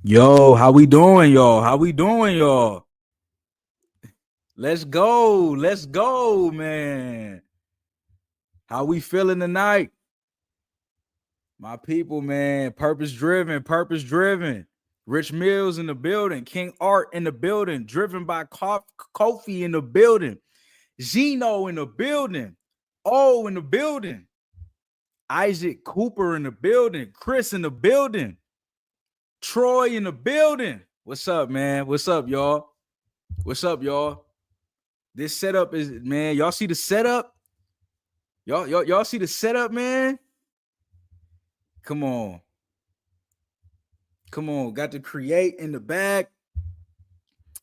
Yo, how we doing, y'all? How we doing, y'all? Let's go. Let's go, man. How we feeling tonight? My people, man. Purpose driven, purpose driven. Rich Mills in the building. King Art in the building. Driven by Kofi in the building. Zeno in the building. O in the building. Isaac Cooper in the building. Chris in the building. Troy in the building. What's up, man? What's up, y'all? What's up, y'all? This setup is, man. Y'all see the setup? Y'all see the setup, man? Come on. Come on. Got to create in the back.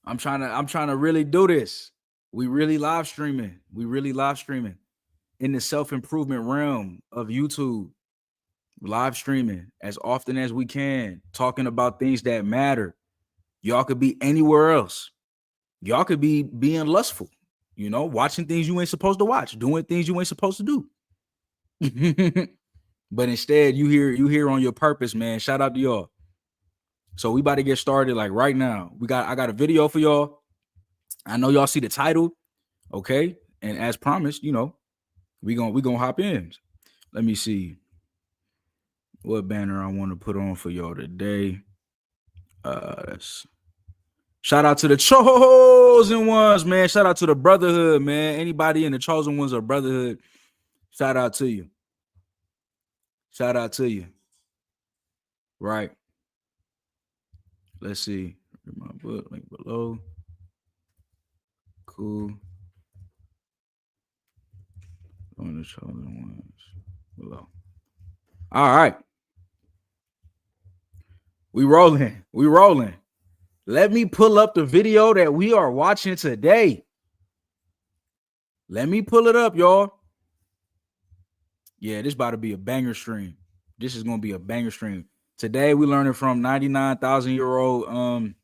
I'm trying to really do this. We really live streaming. We really live streaming in the self-improvement realm of YouTube. Live streaming as often as we can, talking about things that matter. Y'all could be anywhere else. Y'all could be being lustful, watching things you ain't supposed to watch, doing things you ain't supposed to do. But instead, you here on your purpose, man. Shout out to y'all. So we about to get started like right now. I got a video for y'all. I know y'all see the title, okay? And as promised, we gonna hop in. Let me see what banner I want to put on for y'all today. Shout out to the chosen ones, man. Shout out to the brotherhood, man. Anybody in the chosen ones or brotherhood, shout out to you. Shout out to you. Right. Let's see. My book link below. Cool. On the chosen ones below. All right. We rolling. We rolling. Let me pull up the video that we are watching today. Let me pull it up, y'all. Yeah, this about to be a banger stream. This is gonna be a banger stream. Today we learning from 99,000-year-old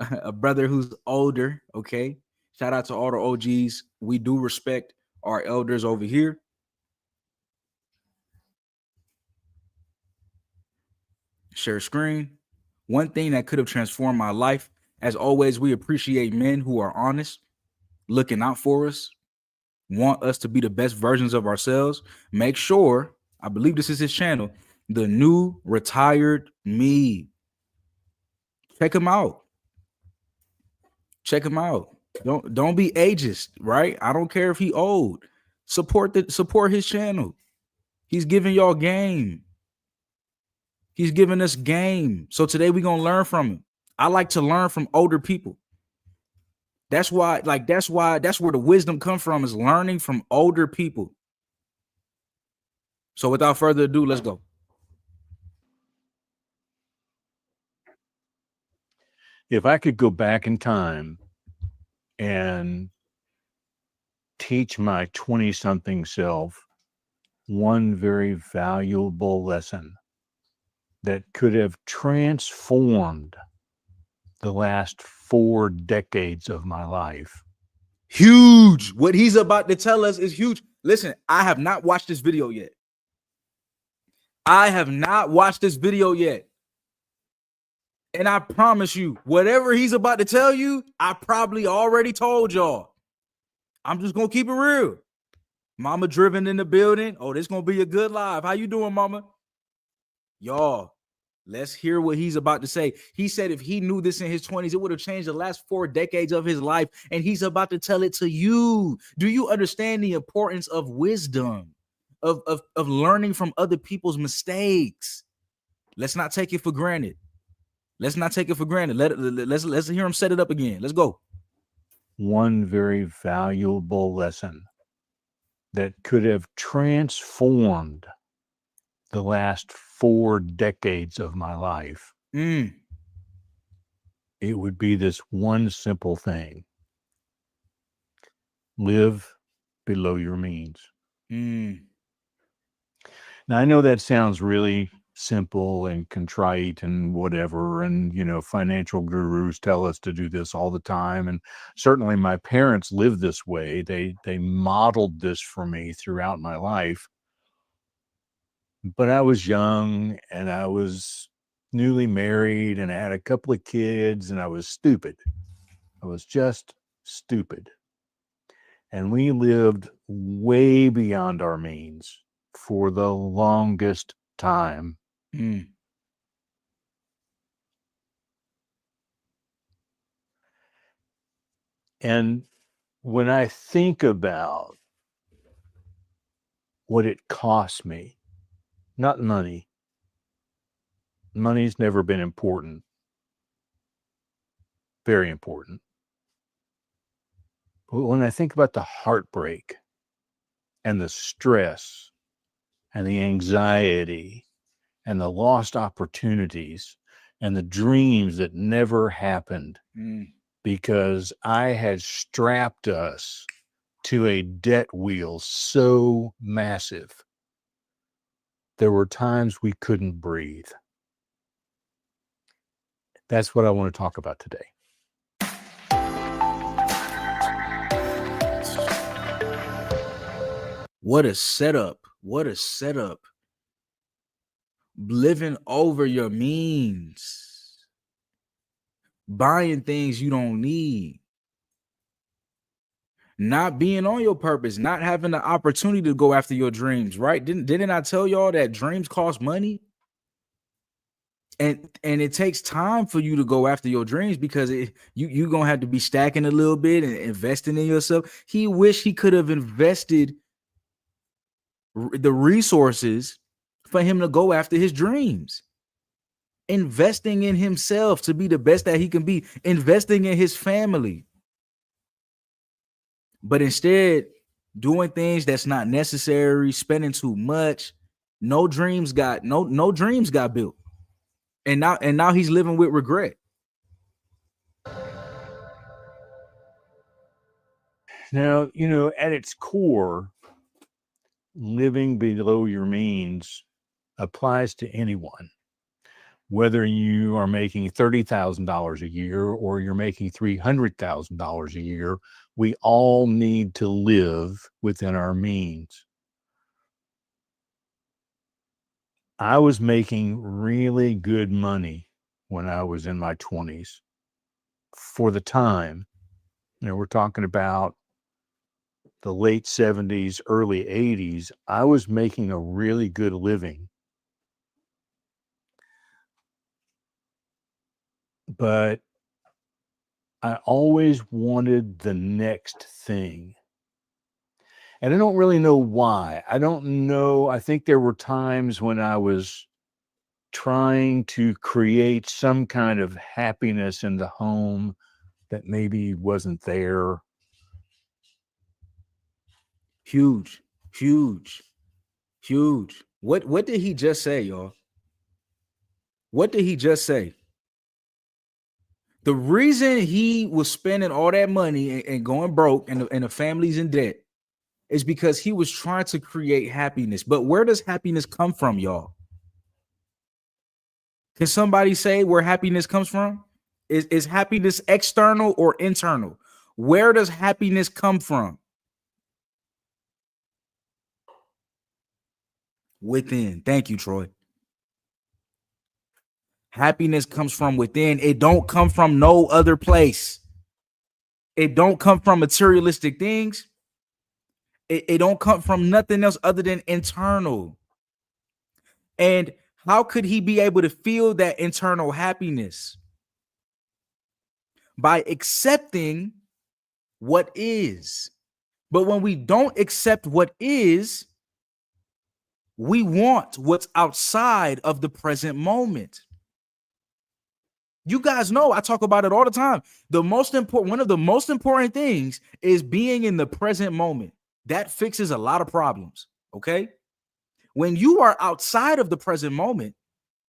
a brother who's older. Okay. Shout out to all the OGs. We do respect our elders over here. Share screen. One thing that could have transformed my life. As always, we appreciate men who are honest, looking out for us, want us to be the best versions of ourselves. Make sure, I believe this is his channel, The New Retired Me. Check him out. Check him out. Don't be ageist, right? I don't care if he old. Support his channel. He's giving y'all game. He's giving us game. So today we're gonna learn from him. I like to learn from older people. That's why that's where the wisdom comes from, is learning from older people. So without further ado, let's go. If I could go back in time and teach my 20-something self one very valuable lesson that could have transformed the last 4 decades of my life. Huge. What he's about to tell us is huge. Listen, I have not watched this video yet. And I promise you, whatever he's about to tell you, I probably already told y'all. I'm just going to keep it real. Mama Driven in the building. Oh, this going to be a good live. How you doing, mama? Y'all, let's hear what he's about to say. He said if he knew this in his 20s, it would have changed the last 4 decades of his life. And he's about to tell it to you. Do you understand the importance of wisdom, of learning from other people's mistakes? Let's not take it for granted. Let's hear him set it up again. Let's go. One very valuable lesson that could have transformed the last 4 decades of my life. It would be this one simple thing: live below your means. Now, I know that sounds really simple and contrite and whatever, and financial gurus tell us to do this all the time, and certainly my parents lived this way. They modeled this for me throughout my life. But I was young and I was newly married and I had a couple of kids and I was stupid. I was just stupid. And we lived way beyond our means for the longest time. Mm. And when I think about what it cost me, not money, money's never been important, very important. But when I think about the heartbreak and the stress and the anxiety and the lost opportunities and the dreams that never happened because I had strapped us to a debt wheel so massive, there were times we couldn't breathe. That's what I want to talk about today. What a setup. What a setup. Living over your means. Buying things you don't need. Not being on your purpose, not having the opportunity to go after your dreams, right? Didn't I tell y'all that dreams cost money? And it takes time for you to go after your dreams because you're going to have to be stacking a little bit and investing in yourself. He wished he could have invested the resources for him to go after his dreams. Investing in himself to be the best that he can be, investing in his family. But instead, doing things that's not necessary, spending too much, no dreams got built. And now he's living with regret. Now, at its core, living below your means applies to anyone, whether you are making $30,000 a year or you're making $300,000 a year. We all need to live within our means. I was making really good money when I was in my 20s for the time. We're talking about the late 70s, early 80s. I was making a really good living. But I always wanted the next thing. And I don't really know why. I don't know. I think there were times when I was trying to create some kind of happiness in the home that maybe wasn't there. Huge. What did he just say, y'all? What did he just say? The reason he was spending all that money and going broke and the family's in debt is because he was trying to create happiness. But where does happiness come from, y'all? Can somebody say where happiness comes from? Is happiness external or internal? Where does happiness come from? Within. Thank you, Troy. Happiness comes from within. It don't come from no other place. It don't come from materialistic things. It don't come from nothing else other than internal. And how could he be able to feel that internal happiness? By accepting what is. But when we don't accept what is, we want what's outside of the present moment. You guys know I talk about it all the time. One of the most important things is being in the present moment. That fixes a lot of problems. Okay. When you are outside of the present moment,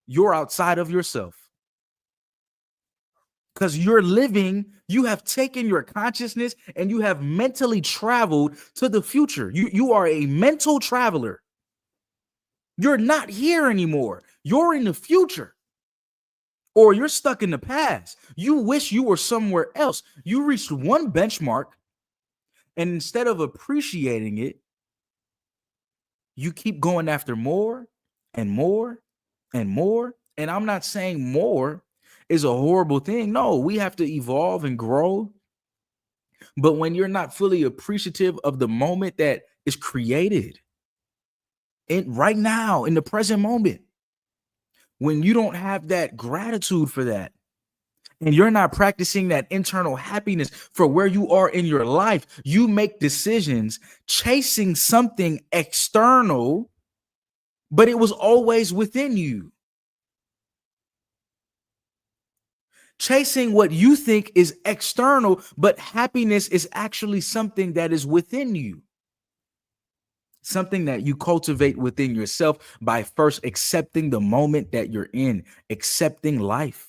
you're outside of yourself. Because you're living, you have taken your consciousness and you have mentally traveled to the future. You are a mental traveler. You're not here anymore. You're in the future. Or you're stuck in the past. You wish you were somewhere else. You reached one benchmark, and instead of appreciating it, you keep going after more and more and more And I'm not saying more is a horrible thing. No, we have to evolve and grow. But when you're not fully appreciative of the moment that is created right now in the present moment, when you don't have that gratitude for that, and you're not practicing that internal happiness for where you are in your life, you make decisions chasing something external, but it was always within you. Chasing what you think is external, but happiness is actually something that is within you. Something that you cultivate within yourself by first accepting the moment that you're in, accepting life,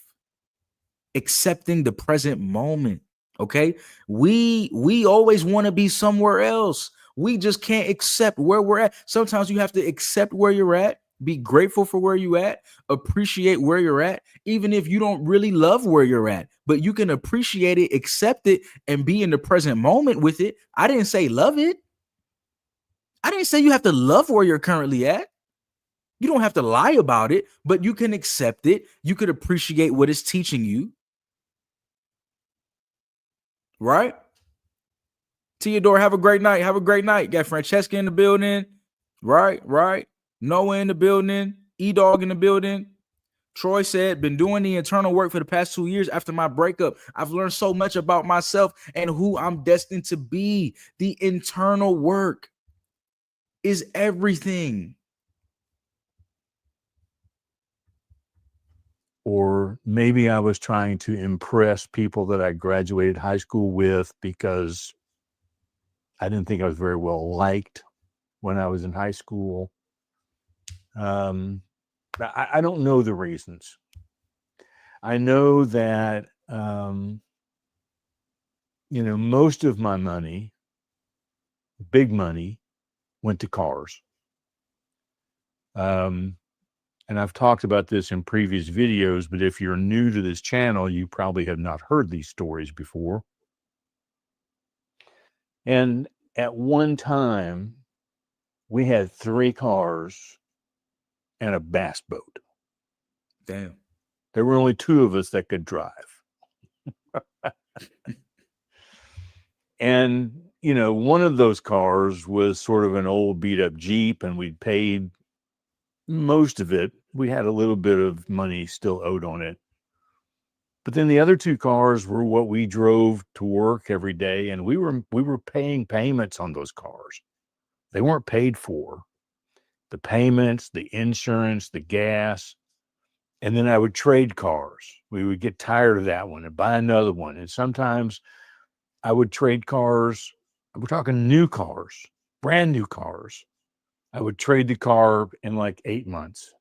accepting the present moment. Okay. We always want to be somewhere else. We just can't accept where we're at. Sometimes you have to accept where you're at, be grateful for where you're at, appreciate where you're at, even if you don't really love where you're at, but you can appreciate it, accept it, and be in the present moment with it. I didn't say love it. I didn't say you have to love where you're currently at. You don't have to lie about it, but you can accept it. You could appreciate what it's teaching you. Right? Theodore, have a great night. Have a great night. Got Francesca in the building. Right. Noah in the building. E-Dog in the building. Troy said, been doing the internal work for the past 2 years after my breakup. I've learned so much about myself and who I'm destined to be. The internal work is everything. Or maybe I was trying to impress people that I graduated high school with because I didn't think I was very well liked when I was in high school. I don't know the reasons. I know that, most of my money, big money, went to cars. And I've talked about this in previous videos, but if you're new to this channel, you probably have not heard these stories before. And at one time, we had 3 cars and a bass boat. Damn. There were only 2 of us that could drive. And, one of those cars was sort of an old beat up Jeep, and we'd paid most of it. We had a little bit of money still owed on it. But then the other 2 cars were what we drove to work every day, and we were paying payments on those cars. They weren't paid for. The payments, the insurance, the gas. And then I would trade cars. We would get tired of that one and buy another one. And sometimes I would trade cars. We're talking new cars, brand new cars. I would trade the car in like 8 months.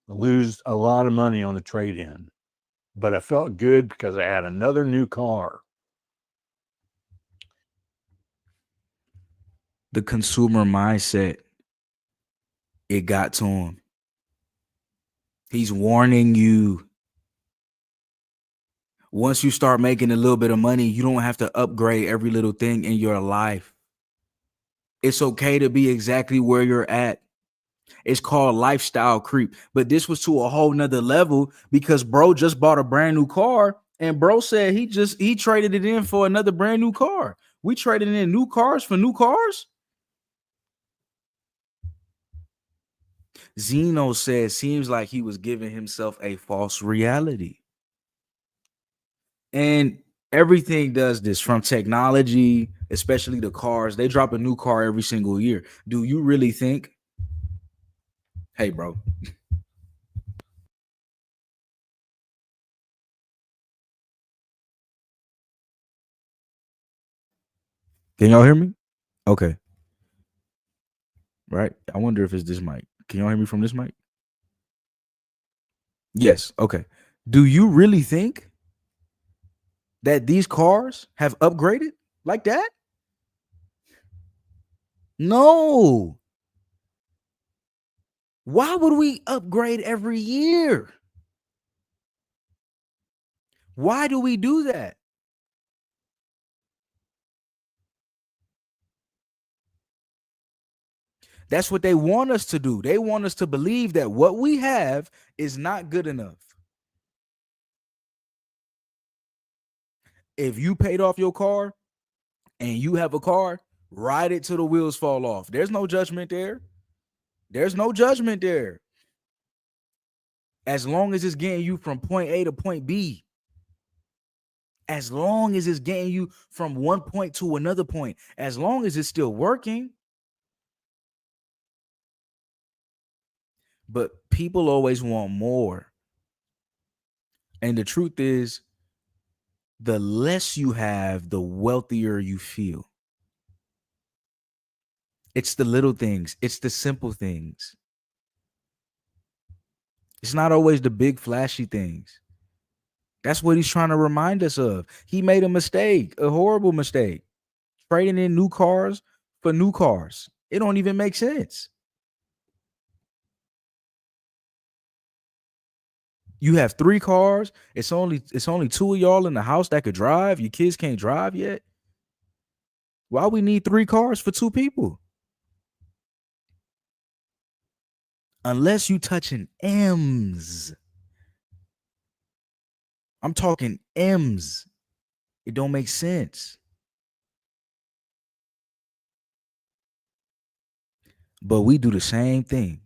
Lose a lot of money on the trade-in. But I felt good because I had another new car. The consumer mindset, it got to him. He's warning you. Once you start making a little bit of money, you don't have to upgrade every little thing in your life. It's okay to be exactly where you're at. It's called lifestyle creep. But this was to a whole nother level because bro just bought a brand new car and bro said he traded it in for another brand new car. We traded in new cars for new cars. Zeno said, seems like he was giving himself a false reality. And everything does this, from technology, especially the cars. They drop a new car every single year. Do you really think? Hey, bro. Can y'all hear me? Okay. Right. I wonder if it's this mic. Can y'all hear me from this mic? Yes. Okay. Do you really think that these cars have upgraded like that? No. Why would we upgrade every year? Why do we do that? That's what they want us to do. They want us to believe that what we have is not good enough. If you paid off your car and you have a car, ride it till the wheels fall off. There's no judgment there. There's no judgment there. As long as it's getting you from point A to point B. As long as it's getting you from one point to another point. As long as it's still working. But people always want more. And the truth is, the less you have, the wealthier you feel. It's the little things. It's the simple things. It's not always the big flashy things. That's what he's trying to remind us of. He made a mistake, a horrible mistake, trading in new cars for new cars. It don't even make sense. You have 3 cars. It's only 2 of y'all in the house that could drive. Your kids can't drive yet. Why we need 3 cars for 2 people? Unless you touching M's. I'm talking M's. It don't make sense. But we do the same thing.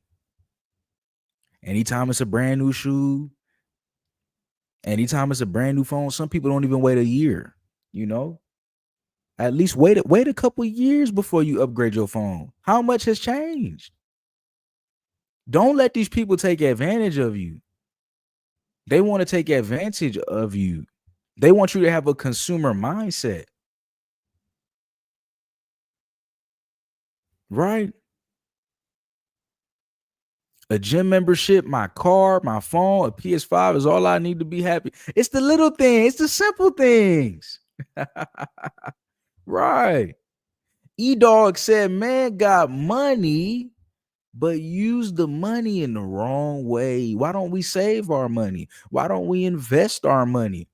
Anytime it's a brand new shoe, anytime it's a brand new phone, some people don't even wait a year, you know? At least wait a couple years before you upgrade your phone. How much has changed? Don't let these people take advantage of you. They want to take advantage of you. They want you to have a consumer mindset. Right? A gym membership, my car, my phone, a PS5 is all I need to be happy. It's the little things. It's the simple things. Right. E-Dog said, man got money, but use the money in the wrong way. Why don't we save our money? Why don't we invest our money?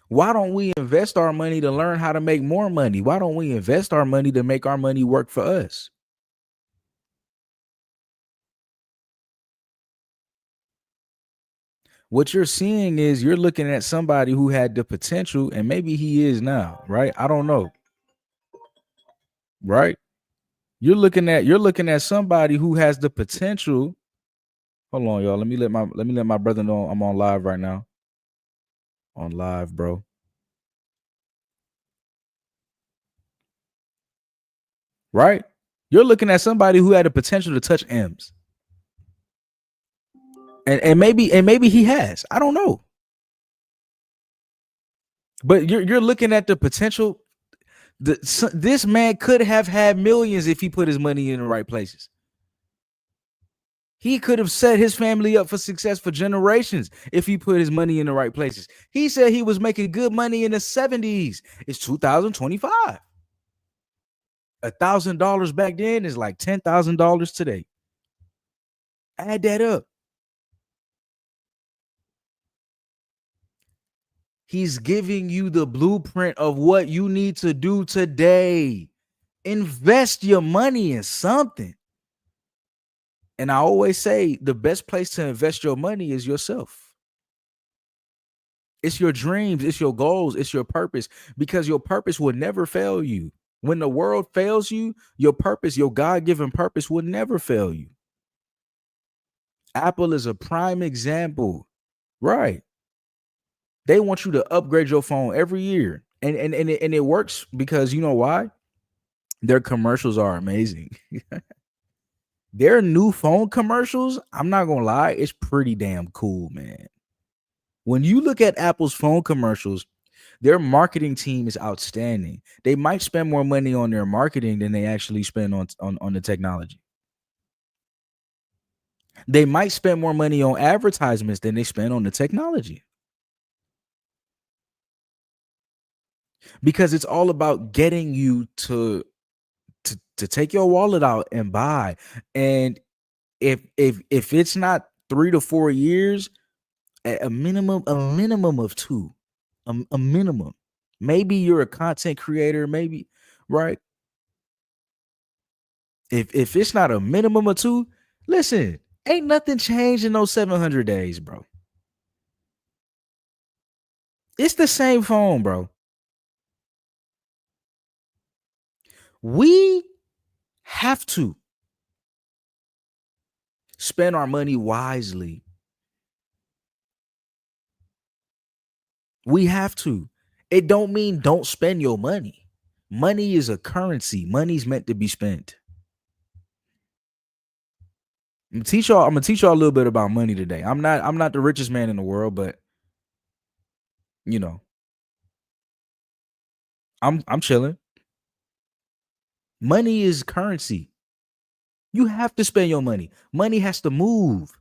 Why don't we invest our money to learn how to make more money? Why don't we invest our money to make our money work for us? What you're seeing is you're looking at somebody who had the potential, and maybe he is now, right? I don't know. Right? You're looking at somebody who has the potential. Hold on, y'all. Let me let my brother know I'm on live right now. On live, bro. Right? You're looking at somebody who had the potential to touch M's. And maybe he has. I don't know. But you're looking at the potential. This man could have had millions if he put his money in the right places. He could have set his family up for success for generations if he put his money in the right places. He said he was making good money in the 70s. It's 2025. $1,000 back then is like $10,000 today. Add that up. He's giving you the blueprint of what you need to do today. Invest your money in something. And I always say the best place to invest your money is yourself. It's your dreams, it's your goals, it's your purpose, because your purpose will never fail you. When the world fails you, your purpose, your God-given purpose will never fail you. Apple is a prime example, right? They want you to upgrade your phone every year. And it works because you know why? Their commercials are amazing. Their new phone commercials, I'm not gonna lie, it's pretty damn cool, man. When you look at Apple's phone commercials, their marketing team is outstanding. They might spend more money on their marketing than they actually spend on the technology. They might spend more money on advertisements than they spend on the technology. Because it's all about getting you to take your wallet out and buy. And if it's not 3 to 4 years, a minimum of 2, a minimum. Maybe you're a content creator, maybe, right? If it's not a minimum of 2, listen, ain't nothing changed in those 700 days, bro. It's the same phone, bro. We have to spend our money wisely. We have to. It don't mean don't spend your money. Money is a currency. Money's meant to be spent. I'm gonna teach y'all a little bit about money today. I'm not the richest man in the world, but you know, I'm chilling. Money is currency. You have to spend your money. Money has to move.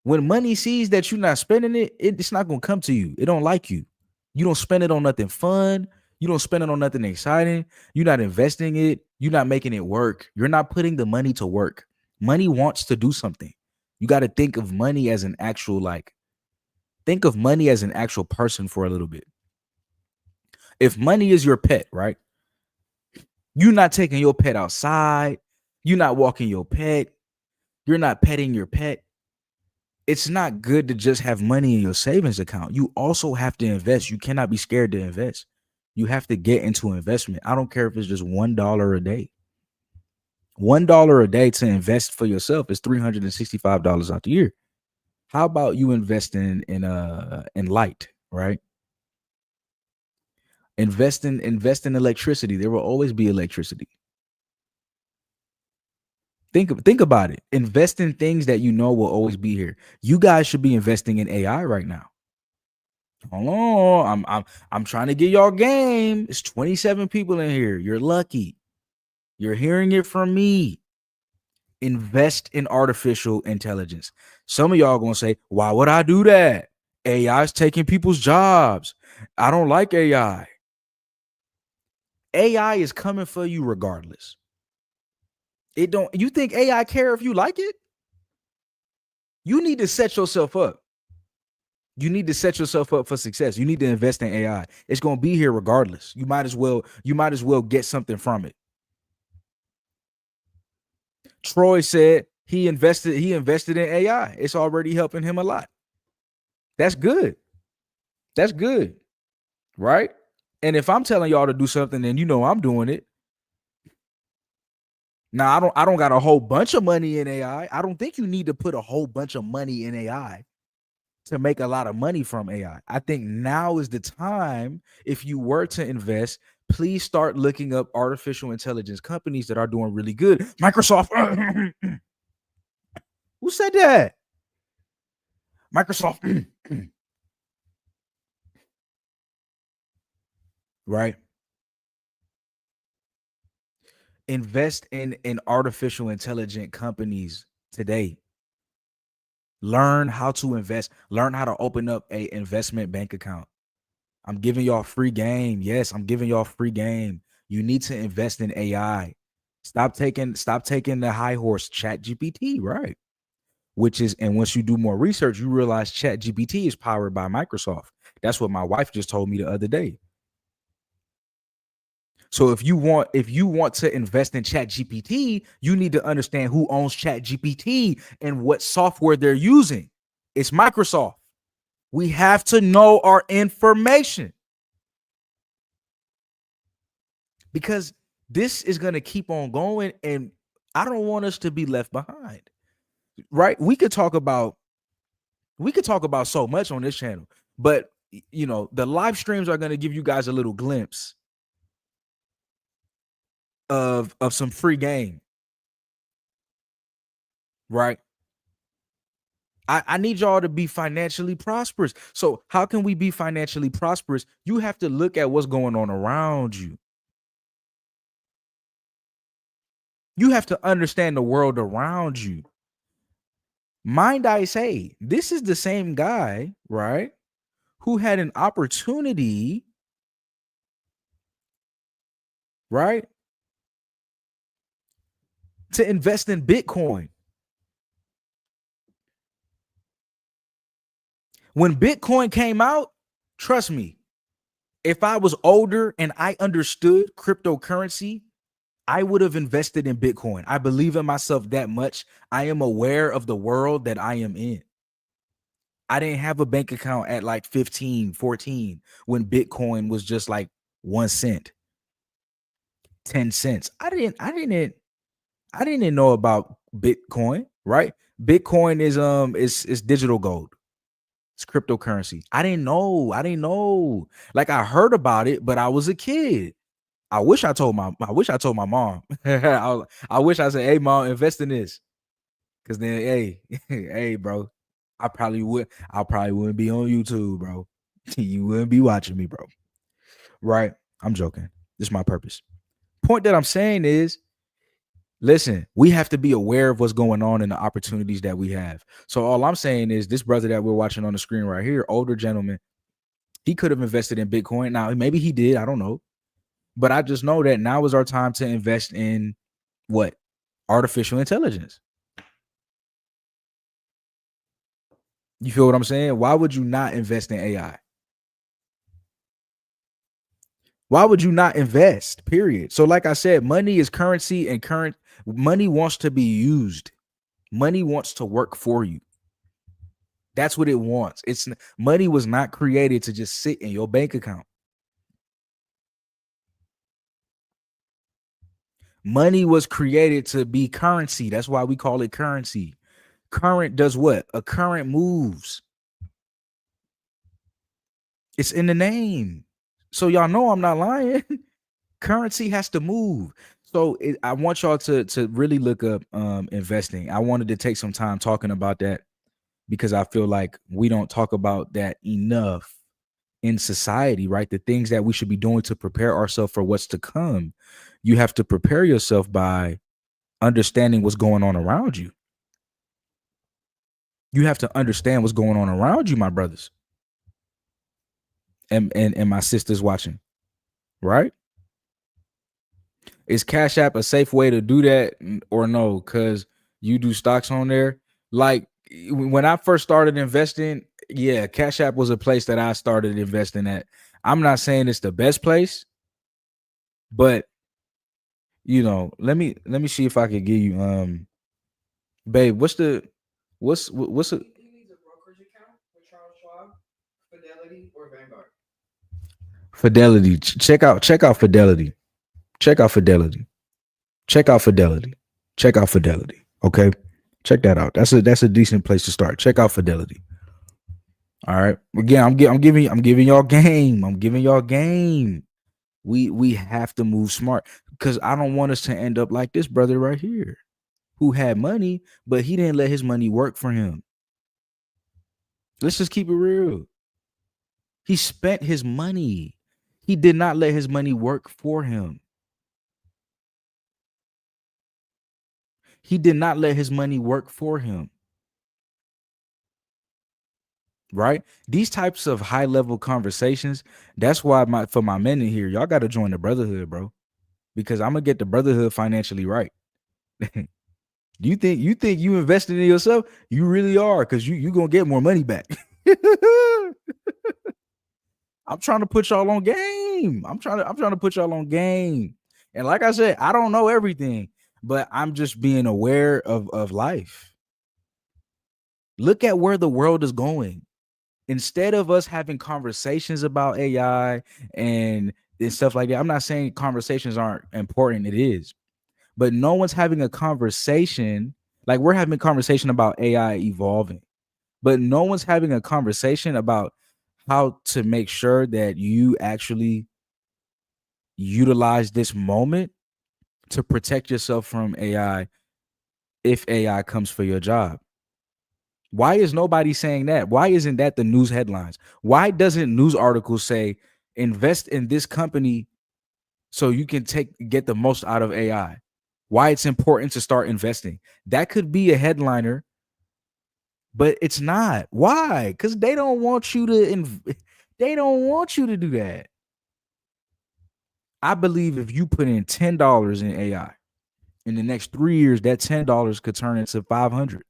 When money sees that you're not spending it, it's not gonna come to you. It don't like you. You don't spend it on nothing fun. You don't spend it on nothing exciting. You're not investing it. You're not making it work. You're not putting the money to work. Money wants to do something. You got to think of money as an actual, think of money as an actual person for a little bit. If money is your pet, right? You're not taking your pet outside. You're not walking your pet. You're not petting your pet. It's not good to just have money in your savings account. You also have to invest. You cannot be scared to invest. You have to get into investment. I don't care if it's just $1 a day. $1 a day to invest for yourself is $365 out the year. How about you invest in light, right? Invest in electricity. There will always be electricity. Think about it. Invest in things that you know will always be here. You guys should be investing in AI right now. Hold on. I'm trying to get y'all game. It's 27 people in here. You're lucky. You're hearing it from me. Invest in artificial intelligence. Some of y'all gonna say, why would I do that? AI is taking people's jobs. I don't like AI. AI is coming for you regardless. You think AI care if you like it? You need to set yourself up. You need to set yourself up for success. You need to invest in AI. It's going to be here regardless. You might as well get something from it. Troy said he invested in AI. It's already helping him a lot. That's good. That's good. Right? And if I'm telling y'all to do something, then you know I'm doing it. Now, I don't got a whole bunch of money in AI. I don't think you need to put a whole bunch of money in AI to make a lot of money from AI. I think now is the time. If you were to invest, please start looking up artificial intelligence companies that are doing really good. Microsoft. Who said that? Microsoft. Right. Invest in artificial intelligent companies today. Learn how to invest. Learn how to open up a investment bank account. I'm giving y'all free game. Yes, I'm giving y'all free game. You need to invest in AI. Stop taking the high horse ChatGPT, right? And once you do more research, you realize ChatGPT is powered by Microsoft. That's what my wife just told me the other day. So if you want to invest in ChatGPT, you need to understand who owns ChatGPT and what software they're using. It's Microsoft. We have to know our information because this is going to keep on going, and I don't want us to be left behind. Right? We could talk about so much on this channel, but the live streams are going to give you guys a little glimpse of some free game. Right? I need y'all to be financially prosperous. So how can we be financially prosperous? You have to look at what's going on around you. You have to understand the world around you. Mind I say, this is the same guy, right, who had an opportunity, right, to invest in Bitcoin. When Bitcoin came out, trust me, if I was older and I understood cryptocurrency, I would have invested in Bitcoin. I believe in myself that much. I am aware of the world that I am in. I didn't have a bank account at like 15, 14 when Bitcoin was just like 1 cent, 10 cents. I didn't know about Bitcoin, right? Bitcoin is digital gold. It's cryptocurrency. I didn't know. Like I heard about it, but I was a kid. I wish I told my mom. I wish I said, "Hey mom, invest in this." Cause then, hey, hey, bro, I probably wouldn't be on YouTube, bro. You wouldn't be watching me, bro. Right? I'm joking. This is my purpose. Point that I'm saying is, listen, we have to be aware of what's going on and the opportunities that we have. So all I'm saying is this brother that we're watching on the screen right here, older gentleman, he could have invested in Bitcoin. Now, maybe he did. I don't know. But I just know that now is our time to invest in what? Artificial intelligence. You feel what I'm saying? Why would you not invest in AI? Why would you not invest? Period. So, like I said, money is currency, and money wants to be used. Money wants to work for you. That's what it wants. Money was not created to just sit in your bank account. Money was created to be currency. That's why we call it currency. Current does what? A current moves. It's in the name. So y'all know I'm not lying. Currency has to move. So I want y'all to really look up investing. I wanted to take some time talking about that because I feel like we don't talk about that enough in society, right? The things that we should be doing to prepare ourselves for what's to come. You have to prepare yourself by understanding what's going on around you. You have to understand what's going on around you, my brothers and my sisters watching, right? Is Cash App a safe way to do that or no? Because you do stocks on there. Like when I first started investing, yeah, Cash App was a place that I started investing at. I'm not saying it's the best place, but you know, let me see if I could give you babe, what's a brokerage account with Charles Schwab, Fidelity, or Vanguard? Fidelity. Check out Fidelity. Check out Fidelity. Okay. Check that out. That's a decent place to start. Check out Fidelity. All right. Again, I'm giving y'all game. We have to move smart because I don't want us to end up like this brother right here who had money, but he didn't let his money work for him. Let's just keep it real. He spent his money. He did not let his money work for him. He did not let his money work for him. Right? These types of high level conversations, that's why for my men in here, y'all got to join the brotherhood, bro, because I'm gonna get the brotherhood financially right. Do you think you invested in yourself? You really are, because you gonna get more money back. I'm trying to put y'all on game. I'm trying to put y'all on game. And like I said, I don't know everything, but I'm just being aware of life. Look at where the world is going. Instead of us having conversations about AI and stuff like that, I'm not saying conversations aren't important. It is. But no one's having a conversation. Like we're having a conversation about AI evolving, but no one's having a conversation about how to make sure that you actually utilize this moment to protect yourself from AI if AI comes for your job. Why is nobody saying that? Why isn't that the news headlines? Why doesn't news articles say invest in this company so you can get the most out of AI? Why it's important to start investing? That could be a headliner, but it's not. Why? Because they don't want you to they don't want you to do that. I believe if you put in $10 in AI, in the next 3 years, that $10 could turn into $500.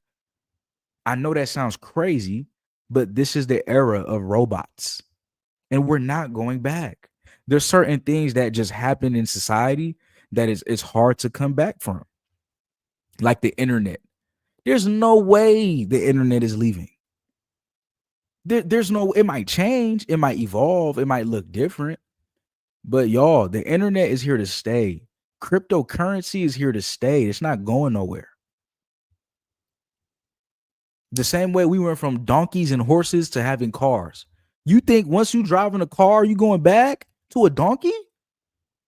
I know that sounds crazy, but this is the era of robots, and we're not going back. There's certain things that just happen in society that it's hard to come back from. Like the internet. There's no way the internet is leaving. There's no, it might change, it might evolve, it might look different. But y'all, the internet is here to stay. Cryptocurrency is here to stay. It's not going nowhere. The same way we went from donkeys and horses to having cars. You think once you drive in a car, you going back to a donkey?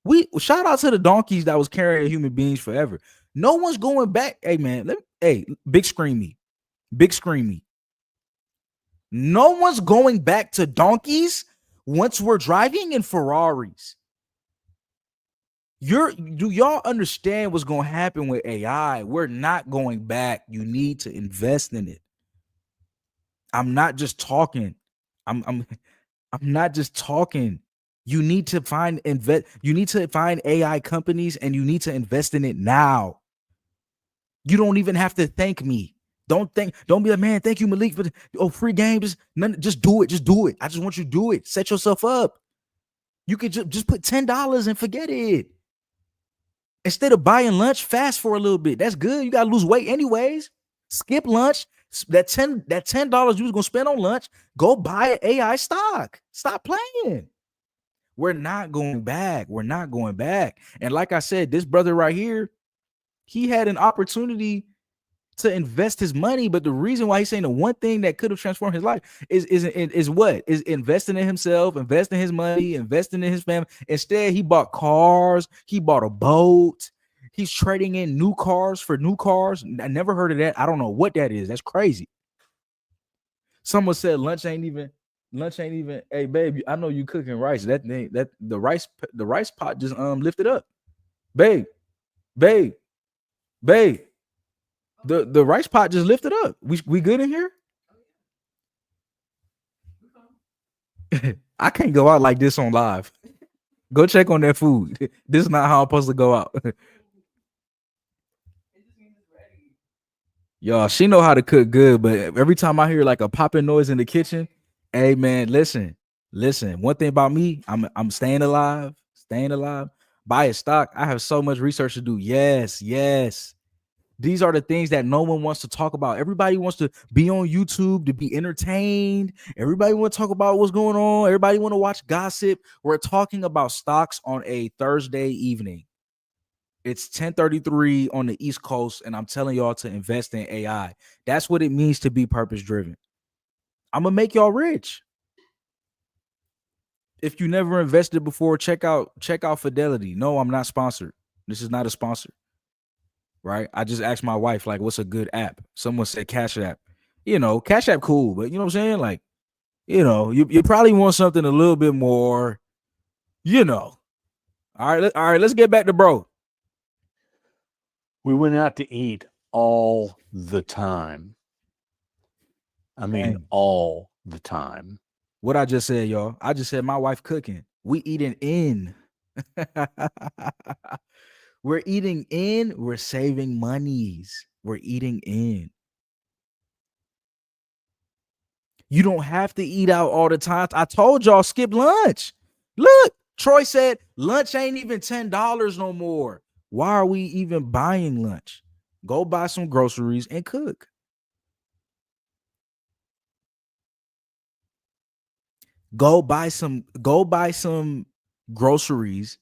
We shout out to the donkeys that was carrying human beings forever. No one's going back. Hey man, big screen me. Big screen me. No one's going back to donkeys once we're driving in Ferraris. Do y'all understand what's going to happen with AI? We're not going back. You need to invest in it. I'm not just talking. I'm not just talking. You need to find AI companies and you need to invest in it now. You don't even have to thank me. Don't be like, man, thank you, Malik, for free games. Just do it. Just do it. I just want you to do it. Set yourself up. You could just put $10 and forget it. Instead of buying lunch, fast for a little bit. That's good. You gotta lose weight anyways. Skip lunch. That $10 you was gonna spend on lunch, go buy an AI stock. Stop playing. We're not going back. We're not going back. And like I said, this brother right here, he had an opportunity to invest his money, but the reason why he's saying the one thing that could have transformed his life is investing in himself, investing his money, investing in his family. Instead, he bought cars, he bought a boat, he's trading in new cars for new cars. I never heard of that. I don't know what that is. That's crazy. Someone said lunch ain't even. Hey, babe, I know you cooking rice. The rice pot just lifted up, babe. The rice pot just lifted up. We good in here? I can't go out like this on live. Go check on that food. This is not how I'm supposed to go out. Y'all, she know how to cook good, but every time I hear like a popping noise in the kitchen, hey man, listen. One thing about me, I'm staying alive. Buy a stock. I have so much research to do. Yes. These are the things that no one wants to talk about. Everybody wants to be on YouTube to be entertained. Everybody want to talk about what's going on. Everybody want to watch gossip. We're talking about stocks on a Thursday evening. It's 10:33 on the East Coast, and I'm telling y'all to invest in AI. That's what it means to be purpose-driven. I'm going to make y'all rich. If you never invested before, check out Fidelity. No, I'm not sponsored. This is not a sponsor. Right? I just asked my wife, like, what's a good app? Someone said Cash App. Cash App cool, but you know what I'm saying? Like, you probably want something a little bit more, All right, let's get back to bro. We went out to eat all the time. I mean, all the time. What I just said, y'all. I just said my wife cooking. We eating in. We're eating in. We're saving monies. We're eating in. You don't have to eat out all the time. I told y'all skip lunch. Look, Troy said lunch ain't even $10 no more. Why are we even buying lunch? Go buy some groceries and cook. Go buy some groceries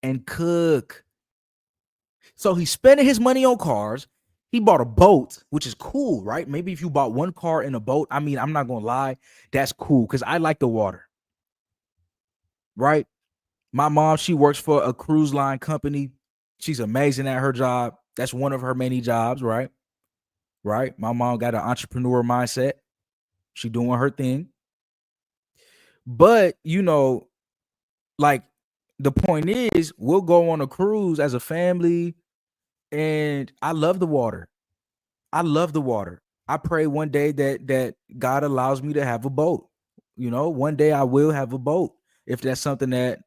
and cook. So he's spending his money on cars. He bought a boat, which is cool, right? Maybe if you bought one car and a boat, I mean, I'm not going to lie. That's cool because I like the water, right? My mom, she works for a cruise line company. She's amazing at her job. That's one of her many jobs, right? Right? My mom got an entrepreneur mindset. She doing her thing. But, like the point is, we'll go on a cruise as a family, and I love the water. I pray one day that God allows me to have a boat. One day I will have a boat if that's something that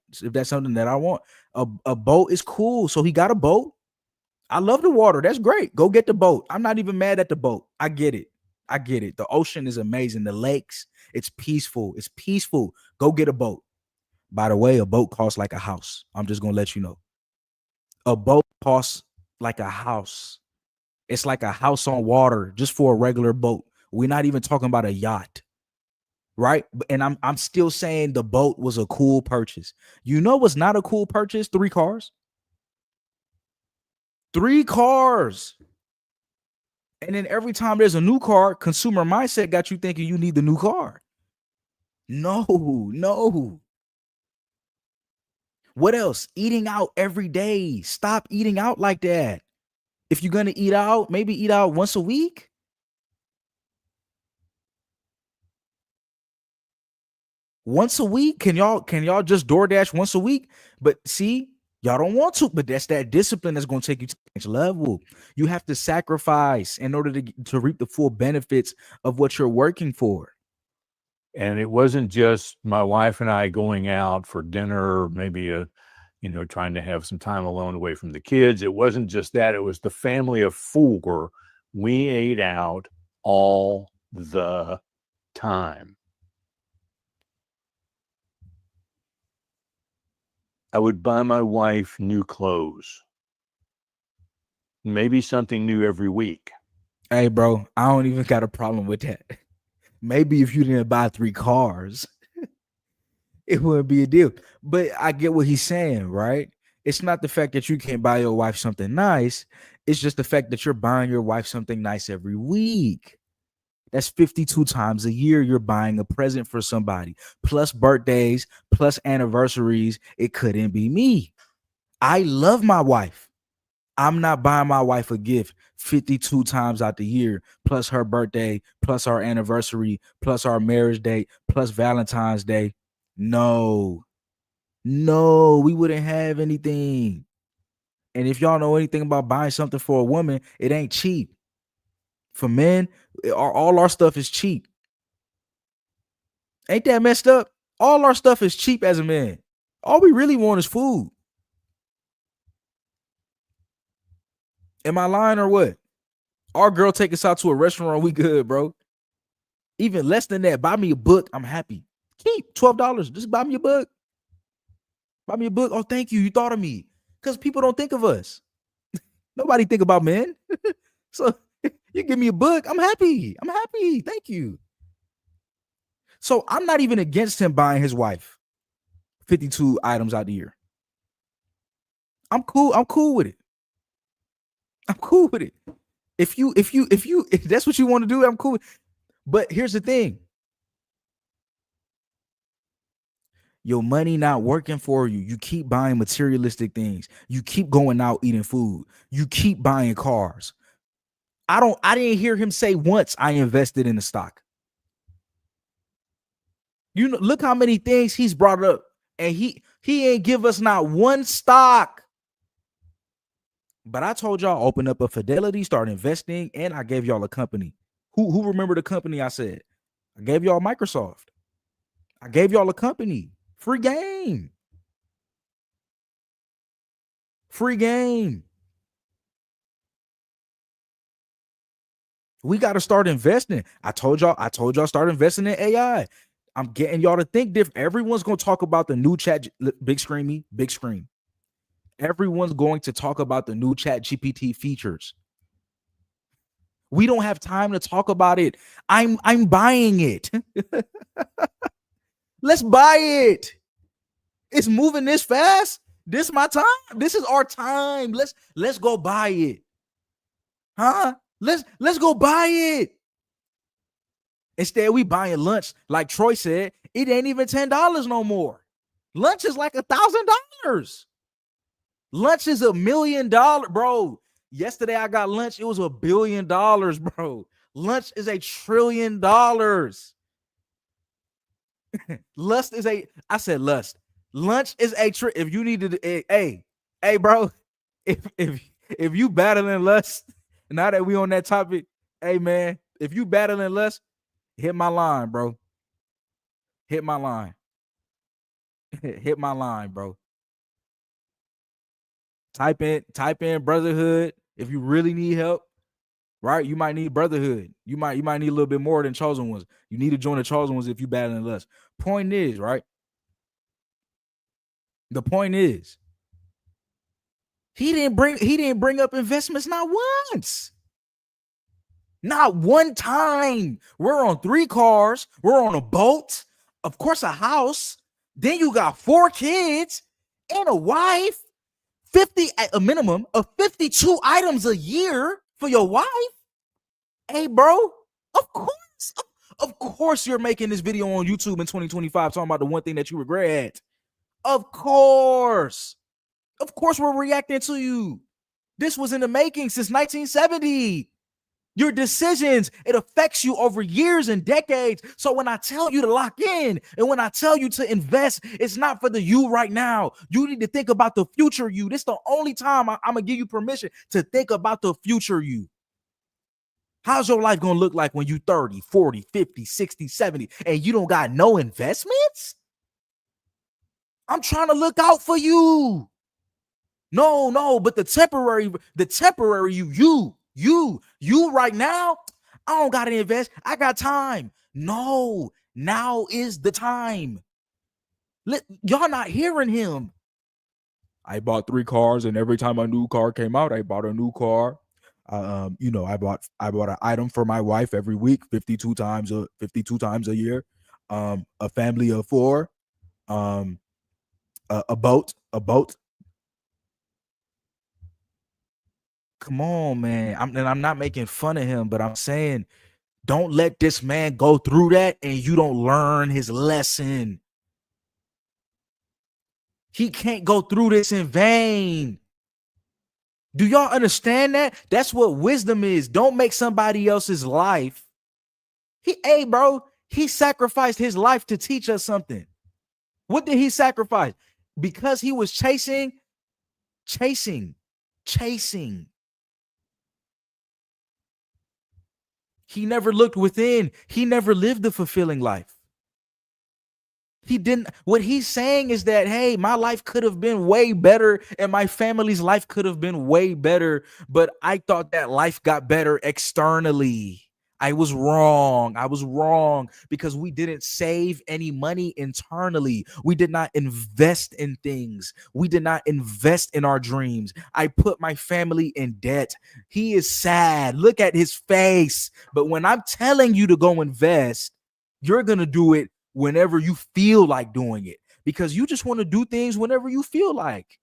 I want. A boat is cool. So he got a boat. I love the water. That's great. Go get the boat. I'm not even mad at the boat. I get it. The ocean is amazing. The lakes, it's peaceful. Go get a boat. By the way, a boat costs like a house. I'm just going to let you know. A boat costs like a house. It's like a house on water just for a regular boat. We're not even talking about a yacht, right? And I'm still saying the boat was a cool purchase. You know what's not a cool purchase? 3 cars. 3 cars. And then every time there's a new car, consumer mindset got you thinking you need the new car. No. What else? Eating out every day. Stop eating out like that. If you're gonna eat out, maybe eat out once a week. Once a week? Can y'all just DoorDash once a week? But see, y'all don't want to, but that's that discipline that's going to take you to the next level. You have to sacrifice in order to reap the full benefits of what you're working for. And it wasn't just my wife and I going out for dinner, or maybe trying to have some time alone away from the kids. It wasn't just that. It was the family of 4. We ate out all the time. I would buy my wife new clothes. Maybe something new every week. Hey, bro, I don't even got a problem with that. Maybe if you didn't buy 3 cars, it wouldn't be a deal. But I get what he's saying, right? It's not the fact that you can't buy your wife something nice. It's just the fact that you're buying your wife something nice every week. That's 52 times a year you're buying a present for somebody, plus birthdays, plus anniversaries. It couldn't be me. I love my wife. I'm not buying my wife a gift 52 times out the year, plus her birthday, plus our anniversary, plus our marriage date, plus Valentine's Day. No, we wouldn't have anything. And if y'all know anything about buying something for a woman, it ain't cheap. For men, all our stuff is cheap. Ain't that messed up? All our stuff is cheap as a man. All we really want is food. Am I lying or what? Our girl take us out to a restaurant, we good, bro. Even less than that, buy me a book, I'm happy. Keep $12. Just buy me a book. Buy me a book. Oh, thank you. You thought of me. Because people don't think of us. Nobody think about men. So you give me a book, I'm happy. Thank you. So I'm not even against him buying his wife 52 items out the year. I'm cool with it. If that's what you want to do, I'm cool. But here's the thing. Your money not working for you. You keep buying materialistic things. You keep going out eating food. You keep buying cars. I didn't hear him say once I invested in the stock. You know, look how many things he's brought up, and he ain't give us not one stock. But I told y'all, open up a Fidelity, start investing, and I gave y'all a company. Who remember the company I said? I gave y'all Microsoft. I gave y'all a company. Free game. We got to start investing. I told y'all start investing in AI. I'm getting y'all to think different. Everyone's going to talk about the new chat. Big screen. Everyone's going to talk about the new Chat GPT features. We don't have time to talk about it. I'm buying it. Let's buy it. It's moving this fast. This is my time. This is our time. Let's go buy it. Huh? Let's go buy it. Instead, we buying lunch. Like Troy said, it ain't even $10 no more. Lunch is like $1,000. Lunch is $1 million, bro. Yesterday I got lunch. It was $1 billion, bro. Lunch is $1 trillion. Lust is I said lust. Lunch is if you needed hey, bro. If you battling lust, now that we on that topic, hey man, if you battling lust, hit my line, bro. Hit my line. Hit my line, bro. Type in brotherhood if you really need help. Right? You might need brotherhood. You might need a little bit more than chosen ones. You need to join the chosen ones if you battling lust. Point is, right? The point is, He didn't bring up investments not once. Not one time. We're on 3 cars. We're on a boat. Of course, a house. Then you got 4 kids and a wife. 50 at a minimum of 52 items a year for your wife. Hey, bro, of course you're making this video on YouTube in 2025 talking about the one thing that you regret. Of course we're reacting to you. This was in the making since 1970. Your decisions, it affects you over years and decades. So when I tell you to lock in and when I tell you to invest, it's not for the you right now. You need to think about the future you. This is the only time I'm going to give you permission to think about the future you. How's your life going to look like when you 30, 40, 50, 60, 70, and you don't got no investments? I'm trying to look out for you. No, but the temporary you right now, I don't got to invest. I got time. No, now is the time. Y'all not hearing him. I bought 3 cars, and every time a new car came out, I bought a new car. I bought an item for my wife every week, 52 times a year. A family of 4, a boat. Come on, man. I'm not making fun of him, but I'm saying don't let this man go through that and you don't learn his lesson. He can't go through this in vain. Do y'all understand that? That's what wisdom is. Don't make somebody else's life. He sacrificed his life to teach us something. What did he sacrifice? Because he was chasing. He never looked within. He never lived a fulfilling life. He didn't. What he's saying is that, hey, my life could have been way better and my family's life could have been way better, but I thought that life got better externally. I was wrong because we didn't save any money internally. We did not invest in things. We did not invest in our dreams. I put my family in debt. He is sad. Look at his face. But when I'm telling you to go invest, you're going to do it whenever you feel like doing it because you just want to do things whenever you feel like.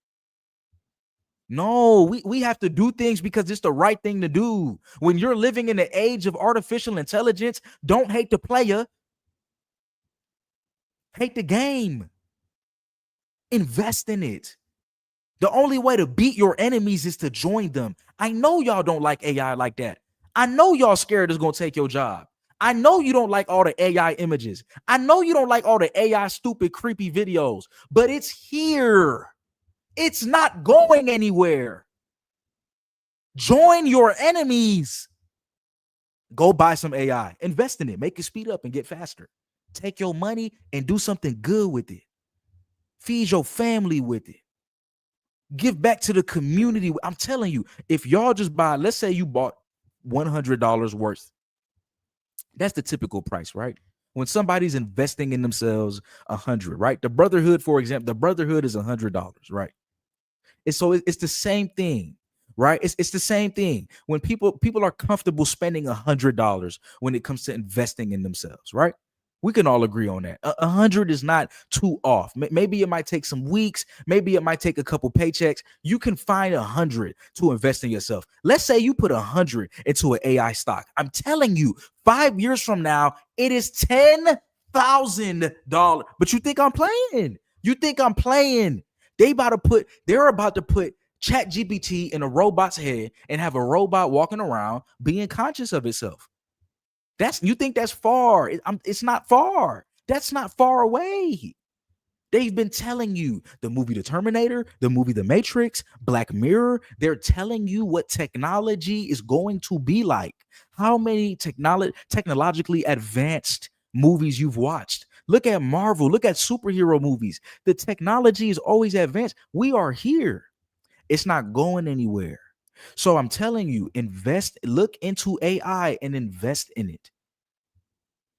No, we have to do things because it's the right thing to do. When you're living in the age of artificial intelligence, don't hate the player. Hate the game. Invest in it. The only way to beat your enemies is to join them. I know y'all don't like AI like that. I know y'all scared it's going to take your job. I know you don't like all the AI images. I know you don't like all the AI stupid, creepy videos, but it's here. It's not going anywhere. Join your enemies. Go buy some AI. Invest in it. Make it speed up and get faster. Take your money and do something good with it. Feed your family with it. Give back to the community. I'm telling you, if y'all just buy, let's say you bought $100 worth. That's the typical price, right? When somebody's investing in themselves, 100, right? The Brotherhood, for example, the Brotherhood is $100, right? It's the same thing, right? It's the same thing. When people are comfortable spending $100 when it comes to investing in themselves, right? We can all agree on that. 100 is not too off. Maybe it might take some weeks. Maybe it might take a couple paychecks. You can find 100 to invest in yourself. Let's say you put 100 into an AI stock. I'm telling you, 5 years from now, it is $10,000. But you think I'm playing? They're about to put ChatGPT in a robot's head and have a robot walking around being conscious of itself. You think that's far? It's not far. That's not far away. They've been telling you, the movie The Terminator, the movie The Matrix, Black Mirror, they're telling you what technology is going to be like. How many technologically advanced movies you've watched. Look at Marvel. Look at superhero movies. The technology is always advanced. We are here. It's not going anywhere. So I'm telling you, look into AI and invest in it.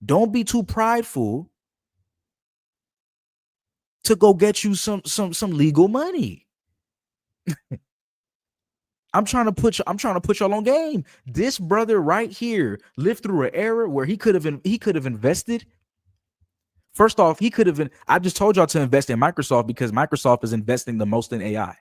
Don't be too prideful to go get you some legal money. I'm trying to put y'all on game. This brother right here lived through an era where he could have invested. First off, he could have. I just told y'all to invest in Microsoft because Microsoft is investing the most in AI.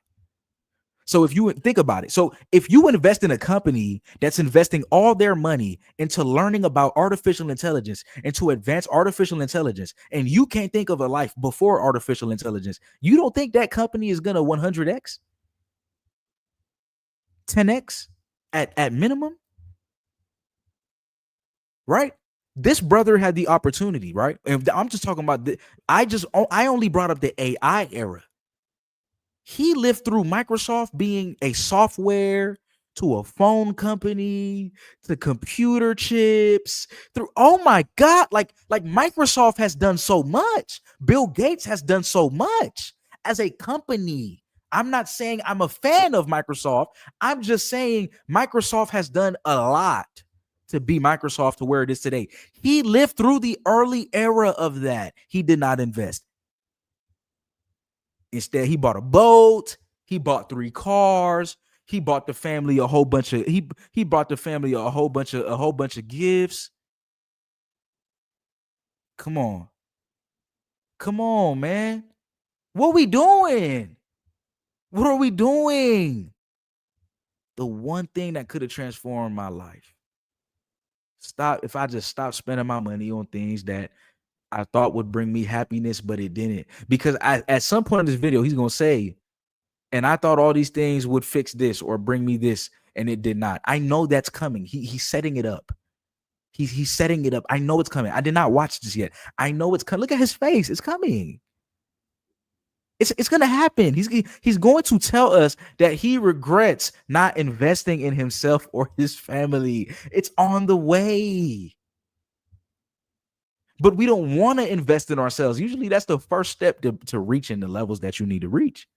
So if you think about it, so if you invest in a company that's investing all their money into learning about artificial intelligence and to advance artificial intelligence, and you can't think of a life before artificial intelligence, you don't think that company is gonna 100x, 10x at minimum, right? This brother had the opportunity, right? And I'm just talking about I only brought up the AI era. He lived through Microsoft being a software to a phone company to computer chips through. Oh my God. Like Microsoft has done so much. Bill Gates has done so much as a company. I'm not saying I'm a fan of Microsoft. I'm just saying Microsoft has done a lot to be Microsoft to where it is today. He lived through the early era of that. He did not invest. Instead, he bought a boat. He bought 3 cars. He bought the family a whole bunch of he bought the family a whole bunch of gifts. Come on. Come on, man. What we doing? What are we doing? The one thing that could have transformed my life. If I just stopped spending my money on things that I thought would bring me happiness, but it didn't. Because at some point in this video, he's going to say, and I thought all these things would fix this or bring me this, and it did not. I know that's coming. He's setting it up. He's setting it up. I know it's coming. I did not watch this yet. I know it's coming. Look at his face. It's coming. It's going to happen. He's going to tell us that he regrets not investing in himself or his family. It's on the way. But we don't want to invest in ourselves. Usually that's the first step to reaching the levels that you need to reach.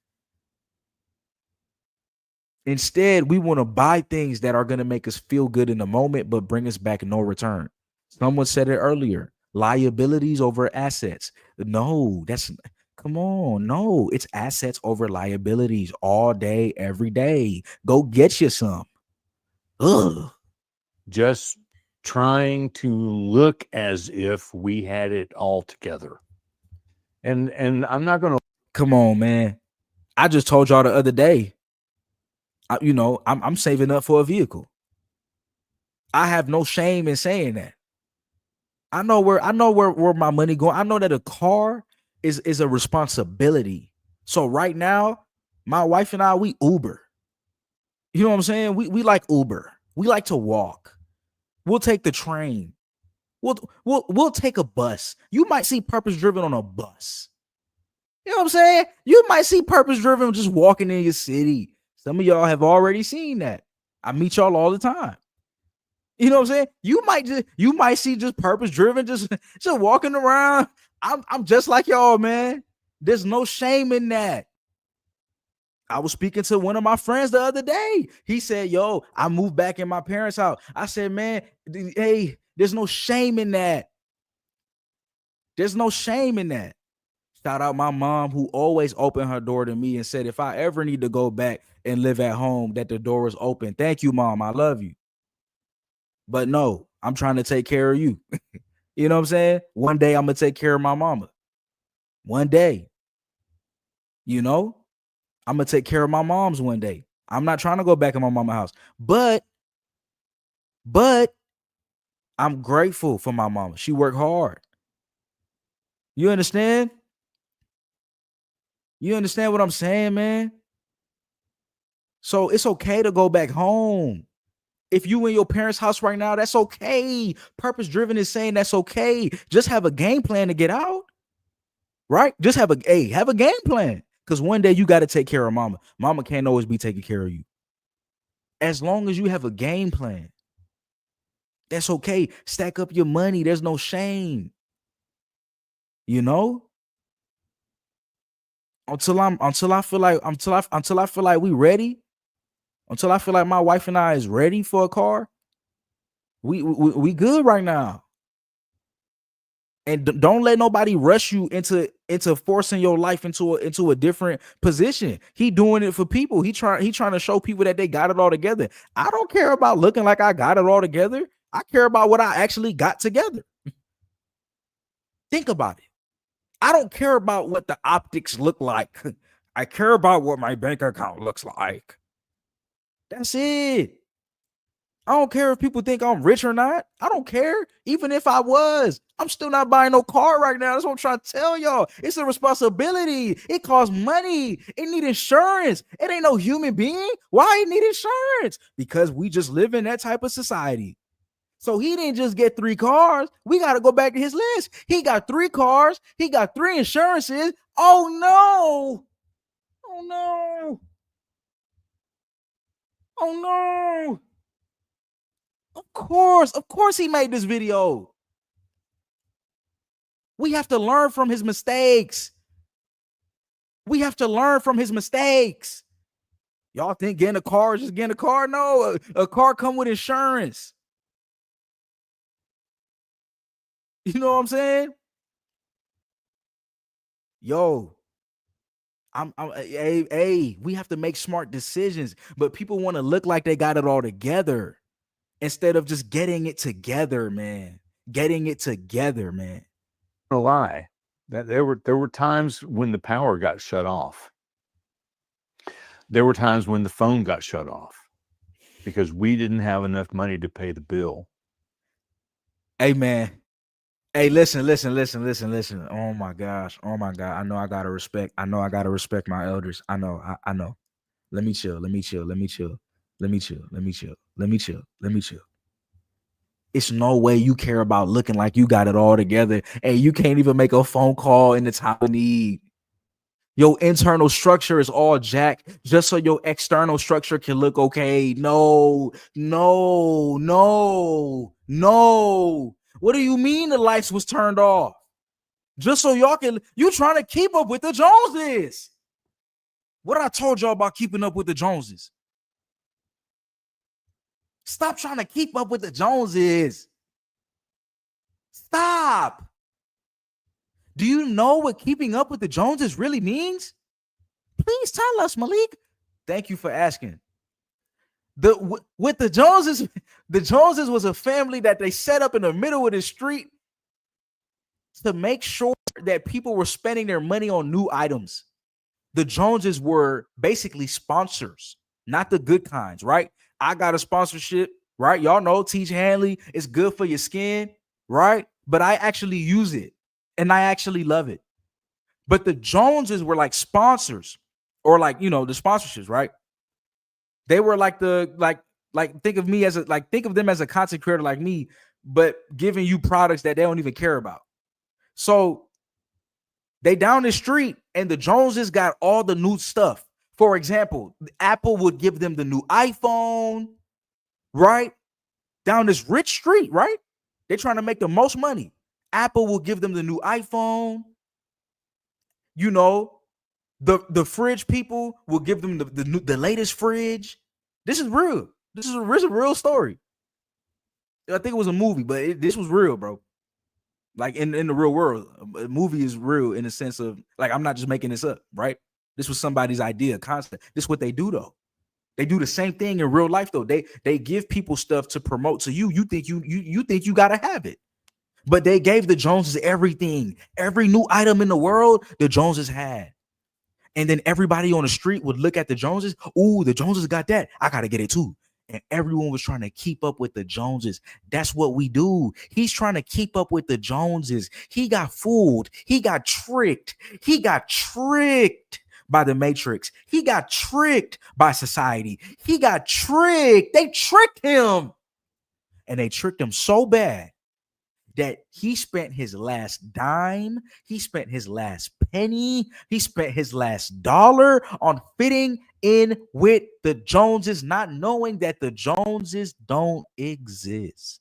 Instead, we want to buy things that are going to make us feel good in the moment, but bring us back no return. Someone said it earlier, liabilities over assets. No, come on. No, it's assets over liabilities all day, every day. Go get you some. Ugh. Just trying to look as if we had it all together. And I'm not going to. Come on, man. I just told y'all the other day, I'm saving up for a vehicle. I have no shame in saying that. I know where my money going. I know that a car is a responsibility. So right now, my wife and I, we Uber. You know what I'm saying? We like Uber. We like to walk. We'll take the train. We'll take a bus. You might see Purpose Driven on a bus. You know what I'm saying? You might see Purpose Driven just walking in your city. Some of y'all have already seen that. I meet y'all all the time. You know what I'm saying? You might see just Purpose Driven, just walking around. I'm just like y'all, man. There's no shame in that. I was speaking to one of my friends the other day. He said, yo, I moved back in my parents' house. I said, man, hey, there's no shame in that. There's no shame in that. Shout out my mom, who always opened her door to me and said, if I ever need to go back and live at home, that the door is open. Thank you, Mom. I love you. But no, I'm trying to take care of you. You know what I'm saying? One day I'm going to take care of my mama. One day. You know? I'm going to take care of my mom's one day. I'm not trying to go back in my mama's house. But I'm grateful for my mama. She worked hard. You understand? You understand what I'm saying, man? So it's okay to go back home. If you in your parents' house right now, that's okay. Purpose Driven is saying that's okay. Just have a game plan to get out, right? Just have a game plan, because one day you got to take care of mama. Mama can't always be taking care of you. As long as you have a game plan, that's okay. Stack up your money. There's no shame. You know? Until I feel like we ready. Until I feel like my wife and I is ready for a car, we good right now. And don't let nobody rush you into forcing your life into a different position. He doing it for people. He trying to show people that they got it all together. I don't care about looking like I got it all together. I care about what I actually got together. Think about it. I don't care about what the optics look like. I care about what my bank account looks like. That's it. I don't care if people think I'm rich or not. I don't care. Even if I was, I'm still not buying no car right now. That's what I'm trying to tell y'all. It's a responsibility. It costs money. It need insurance. It ain't no human being. Why it need insurance? Because we just live in that type of society. So he didn't just get 3 cars. We got to go back to his list. He got 3 cars. He got 3 insurances. Oh no. Oh no. Oh no. Of course he made this video. We have to learn from his mistakes. We have to learn from his mistakes. Y'all think getting a car is just getting a car? No, a car come with insurance. You know what I'm saying? Yo, we have to make smart decisions, but people want to look like they got it all together instead of just getting it together, man. Getting it together, man. No lie, that there were times when the power got shut off. There were times when the phone got shut off because we didn't have enough money to pay the bill. Hey, man. Hey, listen. Oh my gosh. I know I gotta respect my elders. I know. Let me chill. It's no way you care about looking like you got it all together. Hey, you can't even make a phone call in the time of need. Your internal structure is all jacked just so your external structure can look okay. No. What do you mean the lights was turned off? Just so you trying to keep up with the Joneses. What I told y'all about keeping up with the Joneses? Stop trying to keep up with the Joneses. Stop. Do you know what keeping up with the Joneses really means? Please tell us, Malik. Thank you for asking. With the Joneses was a family that they set up in the middle of the street to make sure that people were spending their money on new items. The Joneses were basically sponsors, not the good kinds, right? I got a sponsorship, right? Y'all know Teach Hanley is good for your skin, right? But I actually use it and I actually love it. But the Joneses were like sponsors or like, you know, the sponsorships, right? They were like think of them as a content creator like me, but giving you products that they don't even care about. So they down the street and the Joneses got all the new stuff. For example, Apple would give them the new iPhone, right? Down this rich street, right? They're trying to make the most money. Apple will give them the new iPhone. You know, the fridge people will give them the latest fridge. This is real. This is a real story. I think it was a movie, but this was real, bro. Like in the real world, a movie is real in the sense of like, I'm not just making this up, right? This was somebody's idea, concept. This is what they do though. They do the same thing in real life though. They give people stuff to promote to you. You think you gotta have it. But they gave the Joneses everything. Every new item in the world, the Joneses had. And then everybody on the street would look at the Joneses. Ooh, the Joneses got that. I gotta get it too. And everyone was trying to keep up with the Joneses. That's what we do. He's trying to keep up with the Joneses. He got fooled. He got tricked. He got tricked by the Matrix. He got tricked by society. He got tricked. They tricked him. And they tricked him so bad that he spent his last dime, he spent his last penny, he spent his last dollar on fitting in with the Joneses, not knowing that the Joneses don't exist.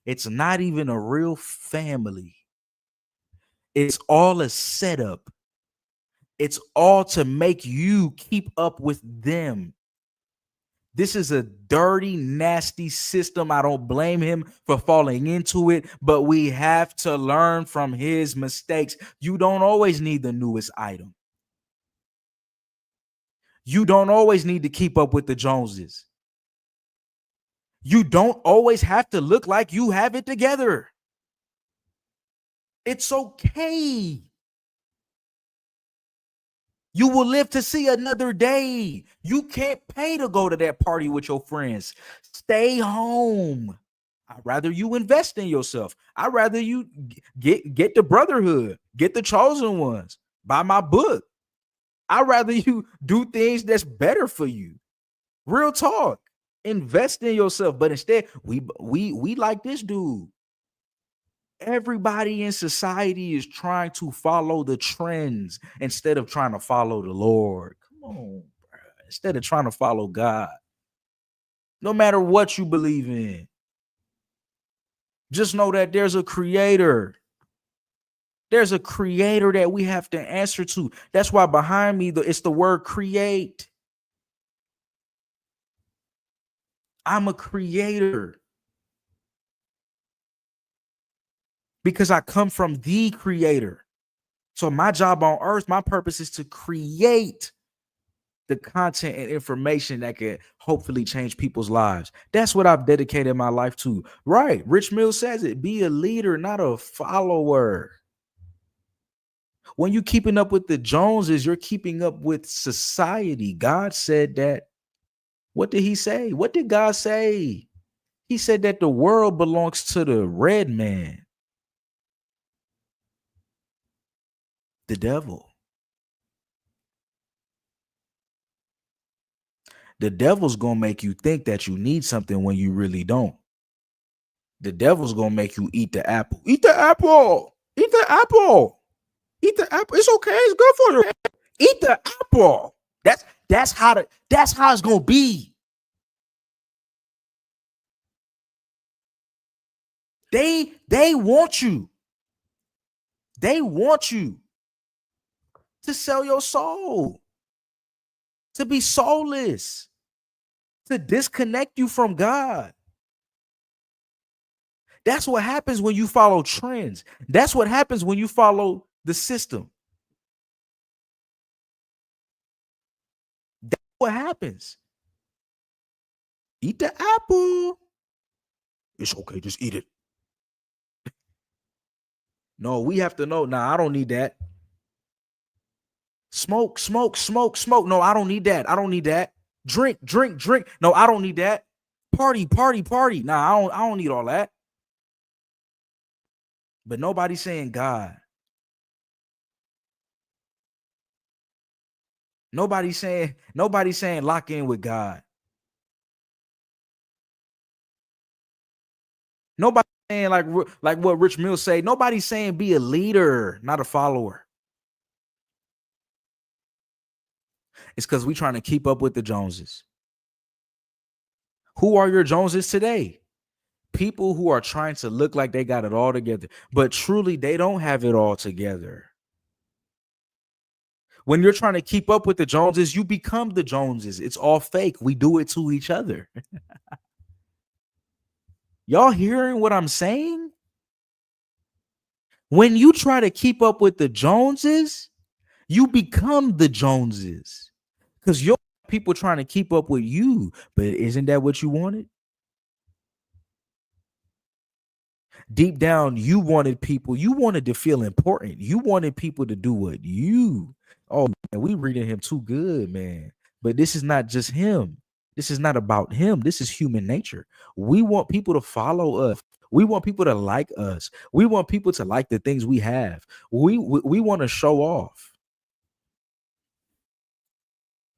It's not even a real family. It's all a setup. It's all to make you keep up with them. This is a dirty, nasty system. I don't blame him for falling into it, but we have to learn from his mistakes. You don't always need the newest item. You don't always need to keep up with the Joneses. You don't always have to look like you have it together. It's okay. You will live to see another day. You can't pay to go to that party with your friends. Stay home. I'd rather you invest in yourself. I'd rather you get the brotherhood, get the chosen ones, buy my book. I'd rather you do things that's better for you. Real talk. Invest in yourself. But instead, we like this dude. Everybody in society is trying to follow the trends instead of trying to follow the Lord. Come on, bro. Instead of trying to follow God. No matter what you believe in, just know that there's a creator. There's a creator that we have to answer to. That's why behind me, it's the word create. I'm a creator. Because I come from the creator. So my job on earth, my purpose is to create the content and information that can hopefully change people's lives. That's what I've dedicated my life to. Right. Rich Mill says it. Be a leader, not a follower. When you're keeping up with the Joneses, you're keeping up with society. God said that. What did he say? What did God say? He said that the world belongs to the red man. The devil. The devil's gonna make you think that you need something when you really don't. The devil's gonna make you eat the apple. Eat the apple. Eat the apple. Eat the apple. It's okay. It's good for you. Eat the apple. That's how it's gonna be. They want you. They want you to sell your soul, to be soulless, to disconnect you from God. That's what happens when you follow trends. That's what happens when you follow the system. That's what happens. Eat the apple. It's okay, just eat it. No, we have to know. Nah, I don't need that. Smoke. No, I don't need that. I don't need that. Drink. No, I don't need that. Party. Nah, I don't need all that. But nobody's saying God. Nobody's saying lock in with God. Nobody saying like what Rich Mill say. Nobody's saying be a leader, not a follower. It's because we're trying to keep up with the Joneses. Who are your Joneses today? People who are trying to look like they got it all together, but truly they don't have it all together. When you're trying to keep up with the Joneses, you become the Joneses. It's all fake. We do it to each other. Y'all hearing what I'm saying? When you try to keep up with the Joneses, you become the Joneses. Because you're people trying to keep up with you. But isn't that what you wanted? Deep down, you wanted to feel important. You wanted people to do what you. Oh, man, we reading him too good, man. But this is not just him. This is not about him. This is human nature. We want people to follow us. We want people to like us. We want people to like the things we have. We want to show off.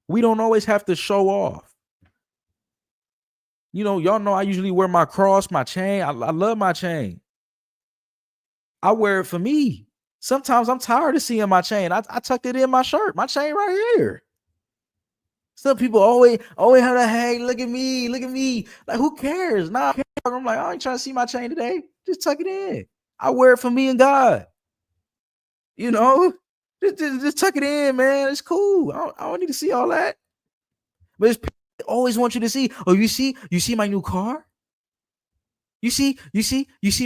We don't always have to show off. You know, y'all know I usually wear my cross, my chain. I love my chain. I wear it for me. Sometimes I'm tired of seeing my chain. I tucked it in my shirt. My chain right here. Some people always have to, hey, look at me. Like, who cares? Nah, I'm like, I ain't trying to see my chain today. Just tuck it in. I wear it for me and God. You know, just tuck it in, man. It's cool. I don't need to see all that. But it's always want you to see. Oh, you see my new car? You see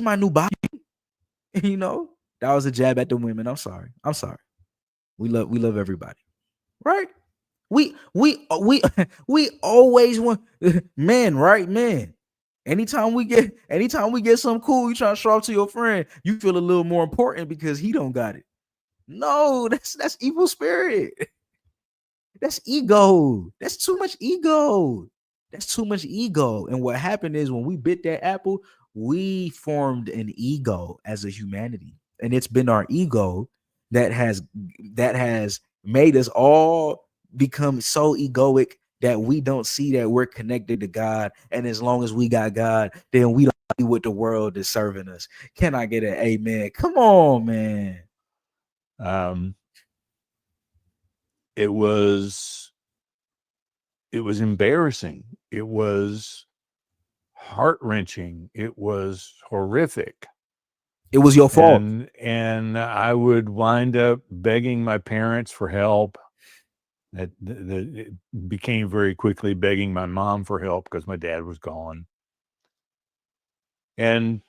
my new body? You know, that was a jab at the women. I'm sorry. We love everybody. Right? We always want men, right? Men. Anytime we get something cool, you trying to show off to your friend, you feel a little more important because he don't got it. No, that's evil spirit. That's ego. That's too much ego. That's too much ego. And what happened is when we bit that apple, we formed an ego as a humanity. And it's been our ego that has made us all become so egoic that we don't see that we're connected to God. And as long as we got God, then we don't see what the world is serving us. Can I get an amen? Come on, man. It was embarrassing. It was heart-wrenching. It was horrific. It was your fault. And I would wind up begging my parents for help. It became very quickly begging my mom for help because my dad was gone. And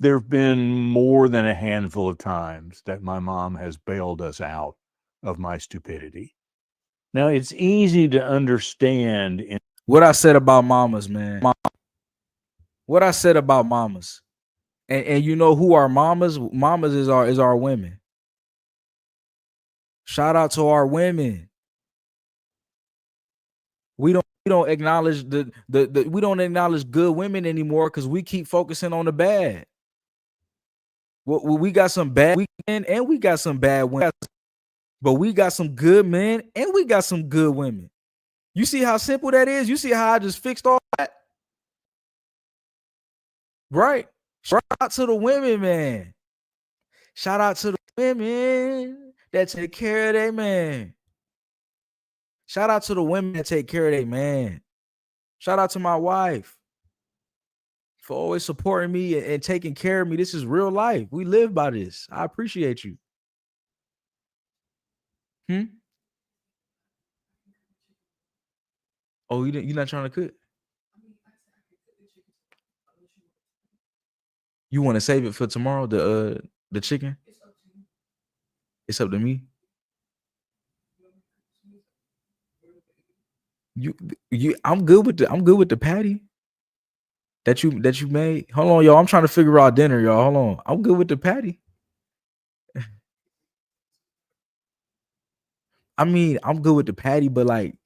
there have been more than a handful of times that my mom has bailed us out of my stupidity. Now, it's easy to understand what I said about mamas, man. What I said about mamas. And you know who our mamas? Mamas is our women. Shout out to our women. We don't acknowledge the we don't acknowledge good women anymore because we keep focusing on the bad. Well, we got some bad men and we got some bad women, but we got some good men and we got some good women. You see how simple that is? You see how I just fixed all that? Right. Shout out to the women, man. Shout out to the women that take care of their man. Shout out to the women that take care of their man. Shout out to my wife for always supporting me and taking care of me. This is real life. We live by this. I appreciate you. Oh, you're not trying to cook? You want to save it for tomorrow? The chicken? It's up to me. I'm good with the patty that you made. Hold on, y'all. I'm trying to figure out dinner, y'all. Hold on. I'm good with the patty. I mean, I'm good with the patty, but like,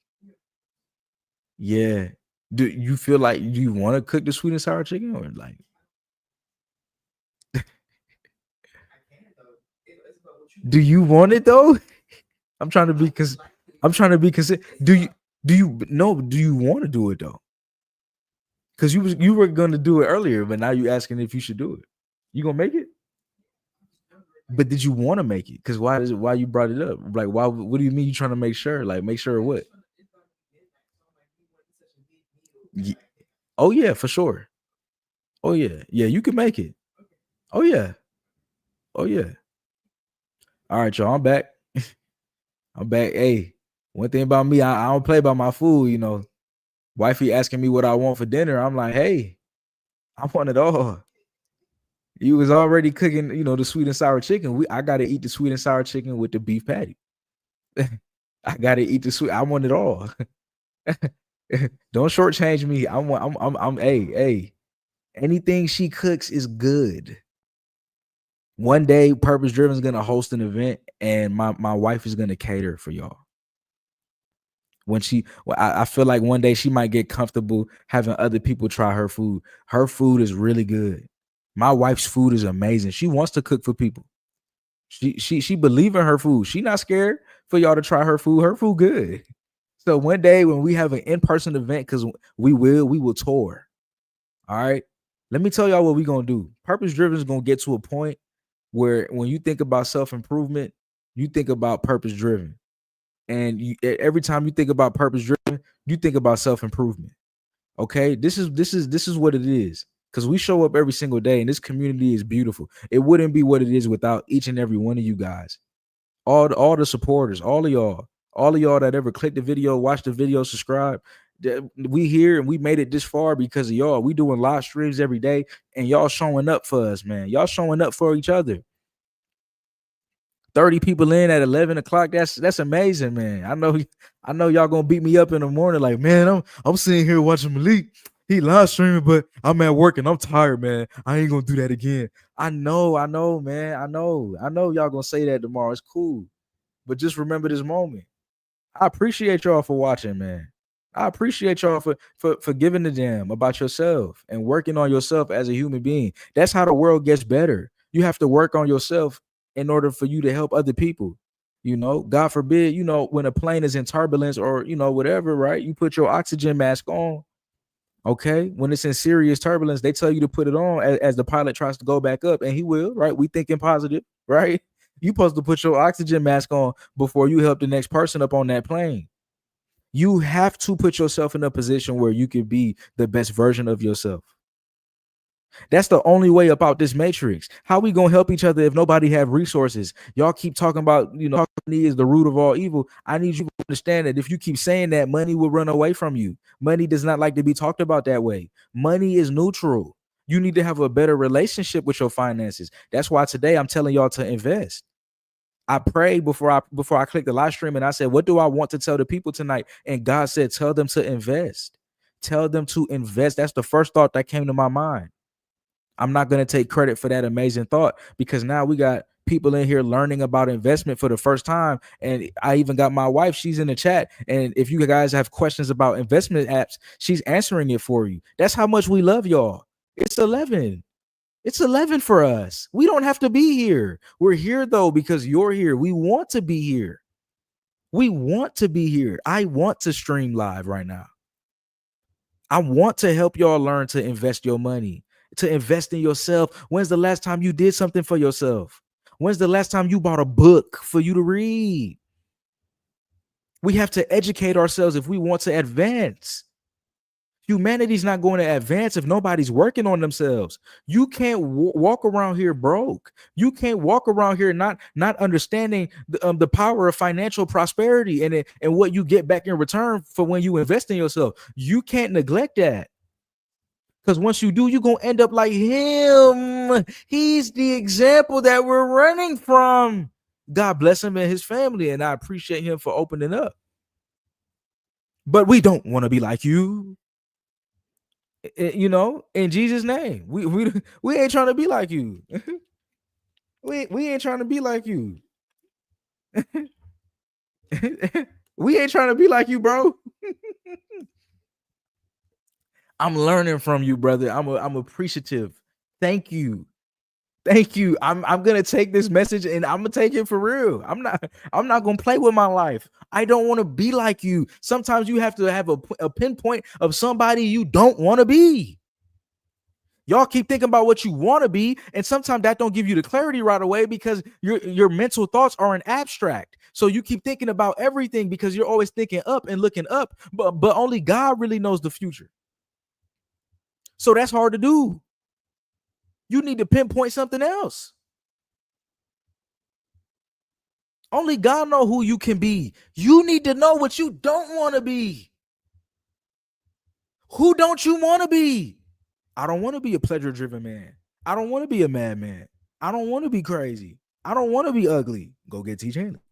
yeah. Do you feel like you want to cook the sweet and sour chicken or like? Do you want it though? I'm trying to be consistent. Do you want to do it though? Because you were gonna do it earlier, but now you asking if you should do it. You gonna make it? But did you want to make it? Because why you brought it up? Like why? What do you mean you trying to make sure? Like make sure what? Oh yeah, for sure. Oh yeah, you can make it. Oh yeah. All right, y'all. I'm back. I'm back. Hey, one thing about me, I don't play by my food. You know, wifey asking me what I want for dinner. I'm like, hey, I want it all. You was already cooking, the sweet and sour chicken. I gotta eat the sweet and sour chicken with the beef patty. I gotta eat the sweet. I want it all. Don't shortchange me. I'm hey. Anything she cooks is good. One day, Purpose Driven is gonna host an event, and my wife is gonna cater for y'all. I feel like one day she might get comfortable having other people try her food. Her food is really good. My wife's food is amazing. She wants to cook for people. She believe in her food. She not scared for y'all to try her food. Her food good. So one day when we have an in-person event, because we will tour. All right. Let me tell y'all what we're gonna do. Purpose Driven is gonna get to a point where when you think about self-improvement, you think about purpose driven. And every time you think about purpose driven, you think about self-improvement. Okay, this is what it is. Because we show up every single day, and this community is beautiful. It wouldn't be what it is without each and every one of you guys, all the supporters, all of y'all, All of y'all that ever clicked the video, watched the video, subscribe. We here and we made it this far because of y'all. We doing live streams every day and y'all showing up for us, man. Y'all showing up for each other. 30 people in at 11 o'clock. That's amazing, man. I know y'all gonna beat me up in the morning. Like, man, I'm sitting here watching Malik. He live streaming, but I'm at work and I'm tired, man. I ain't gonna do that again. I know, man. I know y'all gonna say that tomorrow. It's cool. But just remember this moment. I appreciate y'all for watching, man. I appreciate y'all for giving a damn about yourself and working on yourself as a human being. That's how the world gets better. You have to work on yourself in order for you to help other people. You know, God forbid, you know, when a plane is in turbulence or, you know, whatever, right? You put your oxygen mask on. Okay. When it's in serious turbulence, they tell you to put it on as the pilot tries to go back up, and he will, right? We thinking positive, right? You supposed to put your oxygen mask on before you help the next person up on that plane. You have to put yourself in a position where you can be the best version of yourself. That's the only way about this matrix. How we gonna help each other if nobody have resources? Y'all keep talking about, you know, money is the root of all evil. I need you to understand that if you keep saying that, money will run away from you. Money does not like to be talked about that way. Money is neutral. You need to have a better relationship with your finances. That's why today I'm telling y'all to invest. I prayed before I clicked the live stream and I said, what do I want to tell the people tonight? And God said, tell them to invest. Tell them to invest. That's the first thought that came to my mind. I'm not going to take credit for that amazing thought because now we got people in here learning about investment for the first time. And I even got my wife. She's in the chat. And if you guys have questions about investment apps, she's answering it for you. That's how much we love y'all. It's 11. It's 11 for us. We don't have to be here. We're here, though, because you're here. We want to be here. We want to be here. I want to stream live right now. I want to help y'all learn to invest your money, to invest in yourself. When's the last time you did something for yourself? When's the last time you bought a book for you to read? We have to educate ourselves if we want to advance. Humanity's not going to advance if nobody's working on themselves. You can't walk around here broke. You can't walk around here not understanding the power of financial prosperity and what you get back in return for when you invest in yourself. You can't neglect that. Because once you do, you're going to end up like him. He's the example that we're running from. God bless him and his family, and I appreciate him for opening up. But we don't want to be like you. You know, in Jesus' name, we ain't trying to be like you. we ain't trying to be like you. We ain't trying to be like you, bro. I'm learning from you, brother. I'm appreciative. Thank you. Thank you. I'm gonna take this message and I'm gonna take it for real. I'm not gonna play with my life. I don't want to be like you. Sometimes you have to have a pinpoint of somebody you don't want to be. Y'all keep thinking about what you want to be, and sometimes that don't give you the clarity right away because your mental thoughts are an abstract. So you keep thinking about everything because you're always thinking up and looking up, but only God really knows the future. So that's hard to do. You need to pinpoint something else. Only God knows who you can be. You need to know what you don't want to be. Who don't you want to be? I don't want to be a pleasure-driven man. I don't want to be a madman. I don't want to be crazy. I don't want to be ugly. Go get T. Chandler.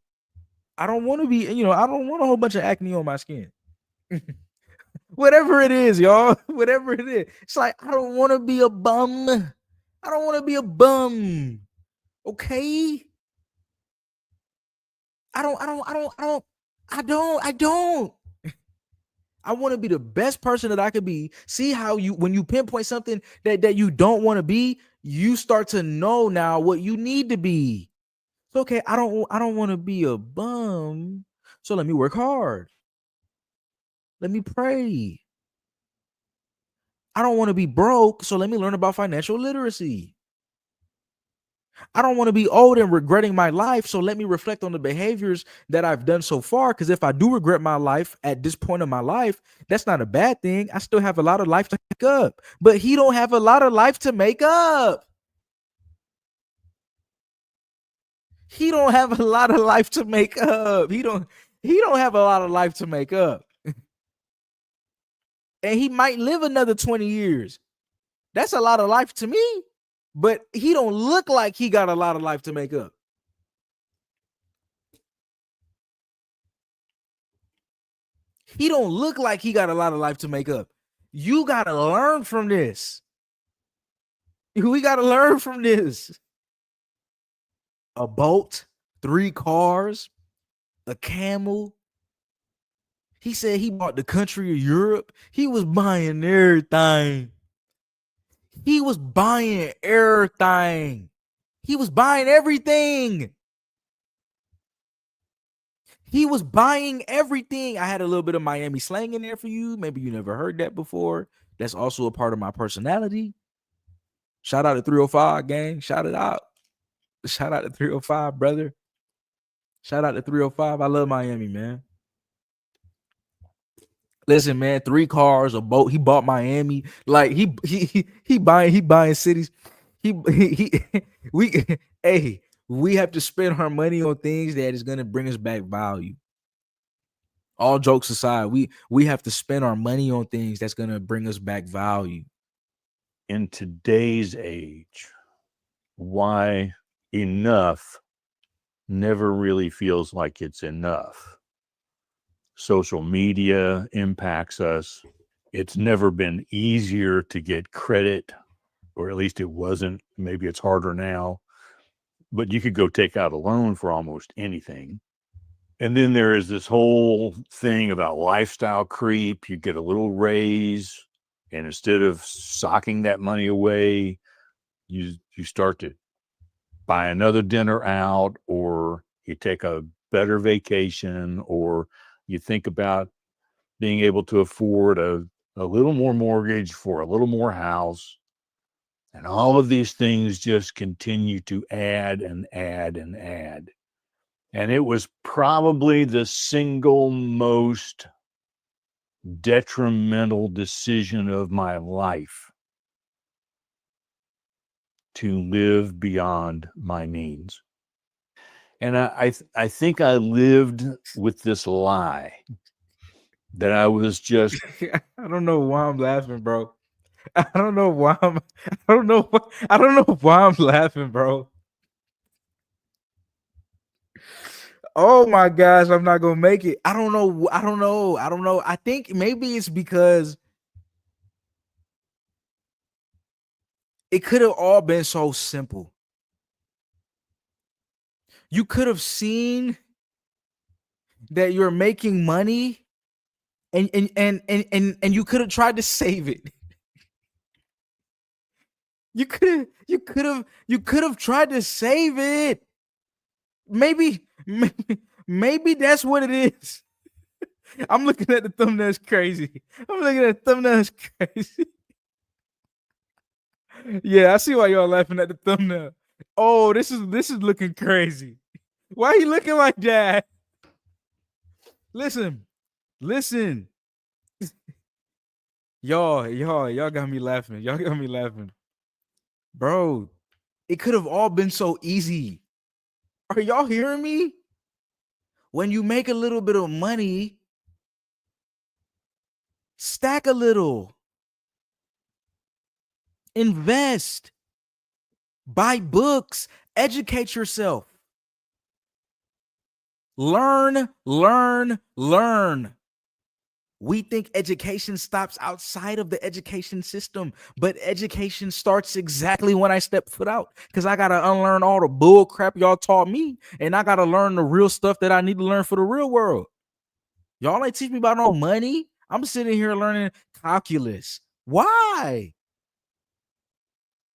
I don't want to be, I don't want a whole bunch of acne on my skin. Whatever it is, y'all. Whatever it is. It's like, I don't want to be a bum. I don't want to be a bum. Okay? I don't. I want to be the best person that I could be. See how when you pinpoint something that you don't want to be, you start to know now what you need to be. It's okay. I don't want to be a bum. So let me work hard. Let me pray. I don't want to be broke. So let me learn about financial literacy. I don't want to be old and regretting my life. So let me reflect on the behaviors that I've done so far. Because if I do regret my life at this point in my life, that's not a bad thing. I still have a lot of life to make up. But he don't have a lot of life to make up. He don't have a lot of life to make up. he don't have a lot of life to make up. And he might live another 20 years. That's a lot of life to me. But he don't look like he got a lot of life to make up. He don't look like he got a lot of life to make up. You got to learn from this. We got to learn from this. A boat, 3 cars, a camel. He said he bought the country of Europe. He was buying everything. He was buying everything. He was buying everything. He was buying everything. I had a little bit of Miami slang in there for you. Maybe you never heard that before. That's also a part of my personality. Shout out to 305 gang. Shout it out. Shout out to 305, brother. Shout out to 305. I love Miami, man. Listen, man, 3 cars, a boat. He bought Miami. Like he buying cities. We have to spend our money on things that is gonna bring us back value. All jokes aside, we have to spend our money on things that's gonna bring us back value. In today's age, why enough never really feels like it's enough. Social media impacts us. It's never been easier to get credit, or at least it wasn't. Maybe it's harder now, but you could go take out a loan for almost anything. And then there is this whole thing about lifestyle creep. You get a little raise, and instead of socking that money away, you start to buy another dinner out, or you take a better vacation, or you think about being able to afford a little more mortgage for a little more house. And all of these things just continue to add and add and add. And it was probably the single most detrimental decision of my life to live beyond my means. And I think I lived with this lie that I was just. I don't know why I'm laughing, bro. I don't know why I'm laughing, bro. Oh my gosh, I'm not gonna make it. I don't know. I think maybe it's because it could have all been so simple. You could have seen that you're making money and you could have tried to save it. You could have tried to save it. Maybe that's what it is. I'm looking at the thumbnail, it's crazy. Yeah, I see why y'all laughing at the thumbnail. Oh, this is looking crazy. Why are you looking like that? Listen. Y'all got me laughing. Bro, it could have all been so easy. Are y'all hearing me? When you make a little bit of money, stack a little. Invest. Buy books. Educate yourself. Learn. We think education stops outside of the education system, but education starts exactly when I step foot out, because I got to unlearn all the bull crap y'all taught me, and I got to learn the real stuff that I need to learn for the real world. Y'all ain't teach me about no money. I'm sitting here learning calculus. Why?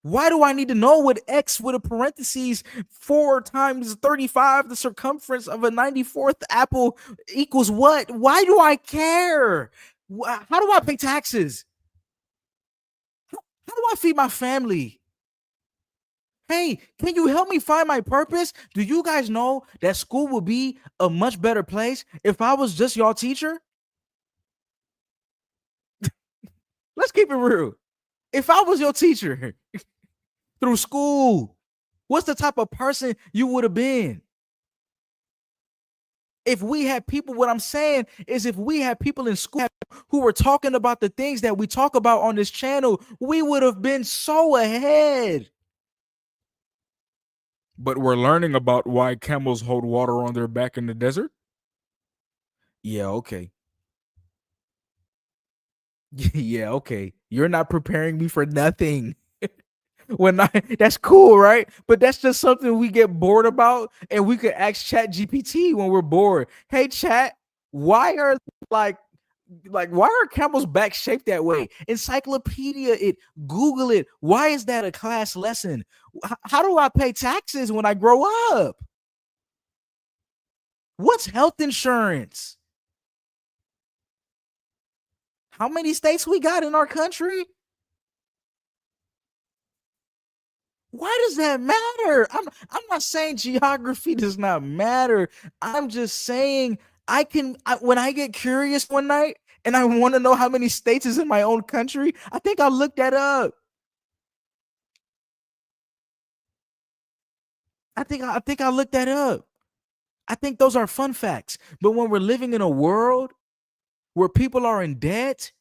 Why do I need to know what x with a parentheses 4 times 35, the circumference of a 94th apple equals what? Why do I care? How do I pay taxes? How do I feed my family? Hey, can you help me find my purpose? Do you guys know that school would be a much better place if I was just y'all teacher? Let's keep it real. If I was your teacher through school, what's the type of person you would have been? If we had people, what I'm saying is if we had people in school who were talking about the things that we talk about on this channel, we would have been so ahead. But we're learning about why camels hold water on their back in the desert? Yeah, okay. Yeah, okay. You're not preparing me for nothing. That's cool, right? But that's just something we get bored about, and we could ask Chat GPT when we're bored. Hey, Chat, why are like why are camels' back shaped that way? Encyclopedia it, Google it. Why is that a class lesson? How do I pay taxes when I grow up? What's health insurance? How many states we got in our country? Why does that matter? I'm not saying geography does not matter. I'm just saying when I get curious one night and I want to know how many states is in my own country, I think I'll look that up. I think I'll look that up. I think those are fun facts. But when we're living in a world where people are in debt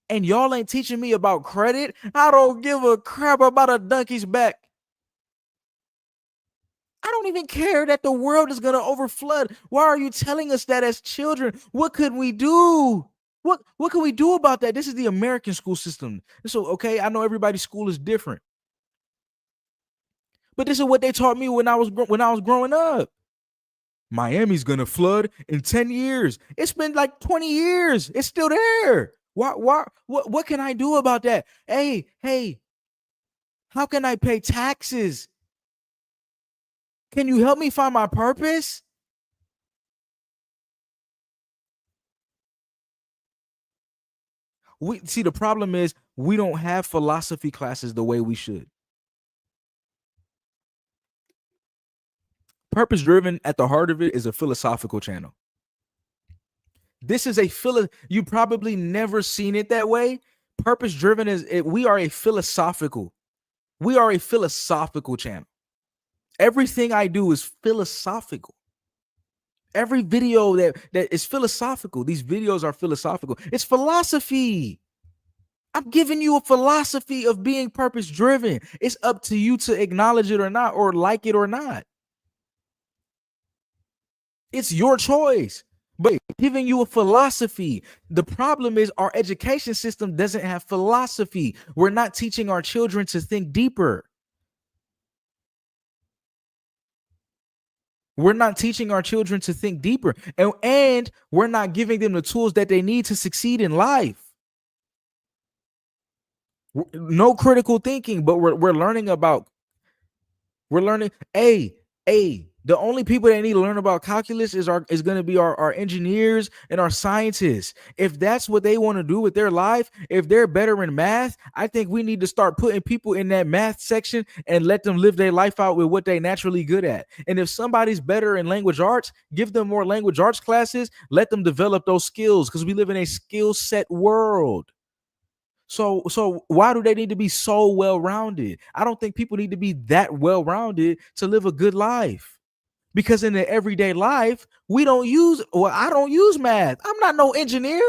and y'all ain't teaching me about credit, I don't give a crap about a donkey's back. I don't even care that the world is going to overflood. Why are you telling us that as children? What could we do? What can we do about that? This is the American school system. So, okay, I know everybody's school is different. But this is what they taught me when I was growing up. Miami's going to flood in 10 years. It's been like 20 years. It's still there. What can I do about that? Hey, how can I pay taxes? Can you help me find my purpose? The problem is we don't have philosophy classes the way we should. Purpose Driven, at the heart of it, is a philosophical channel. This is you probably never seen it that way. Purpose Driven we are a philosophical channel. Everything I do is philosophical. Every video that is philosophical. These videos are philosophical. It's philosophy. I'm giving you a philosophy of being purpose driven. It's up to you to acknowledge it or not, or like it or not. It's your choice. But giving you a philosophy. The problem is our education system doesn't have philosophy. We're not teaching our children to think deeper. We're not teaching our children to think deeper. And we're not giving them the tools that they need to succeed in life. No critical thinking, but we're learning. The only people that need to learn about calculus is going to be our engineers and our scientists. If that's what they want to do with their life, if they're better in math, I think we need to start putting people in that math section and let them live their life out with what they're naturally good at. And if somebody's better in language arts, give them more language arts classes, let them develop those skills, because we live in a skill set world. So why do they need to be so well-rounded? I don't think people need to be that well-rounded to live a good life. Because in the everyday life, I don't use math. I'm not no engineer.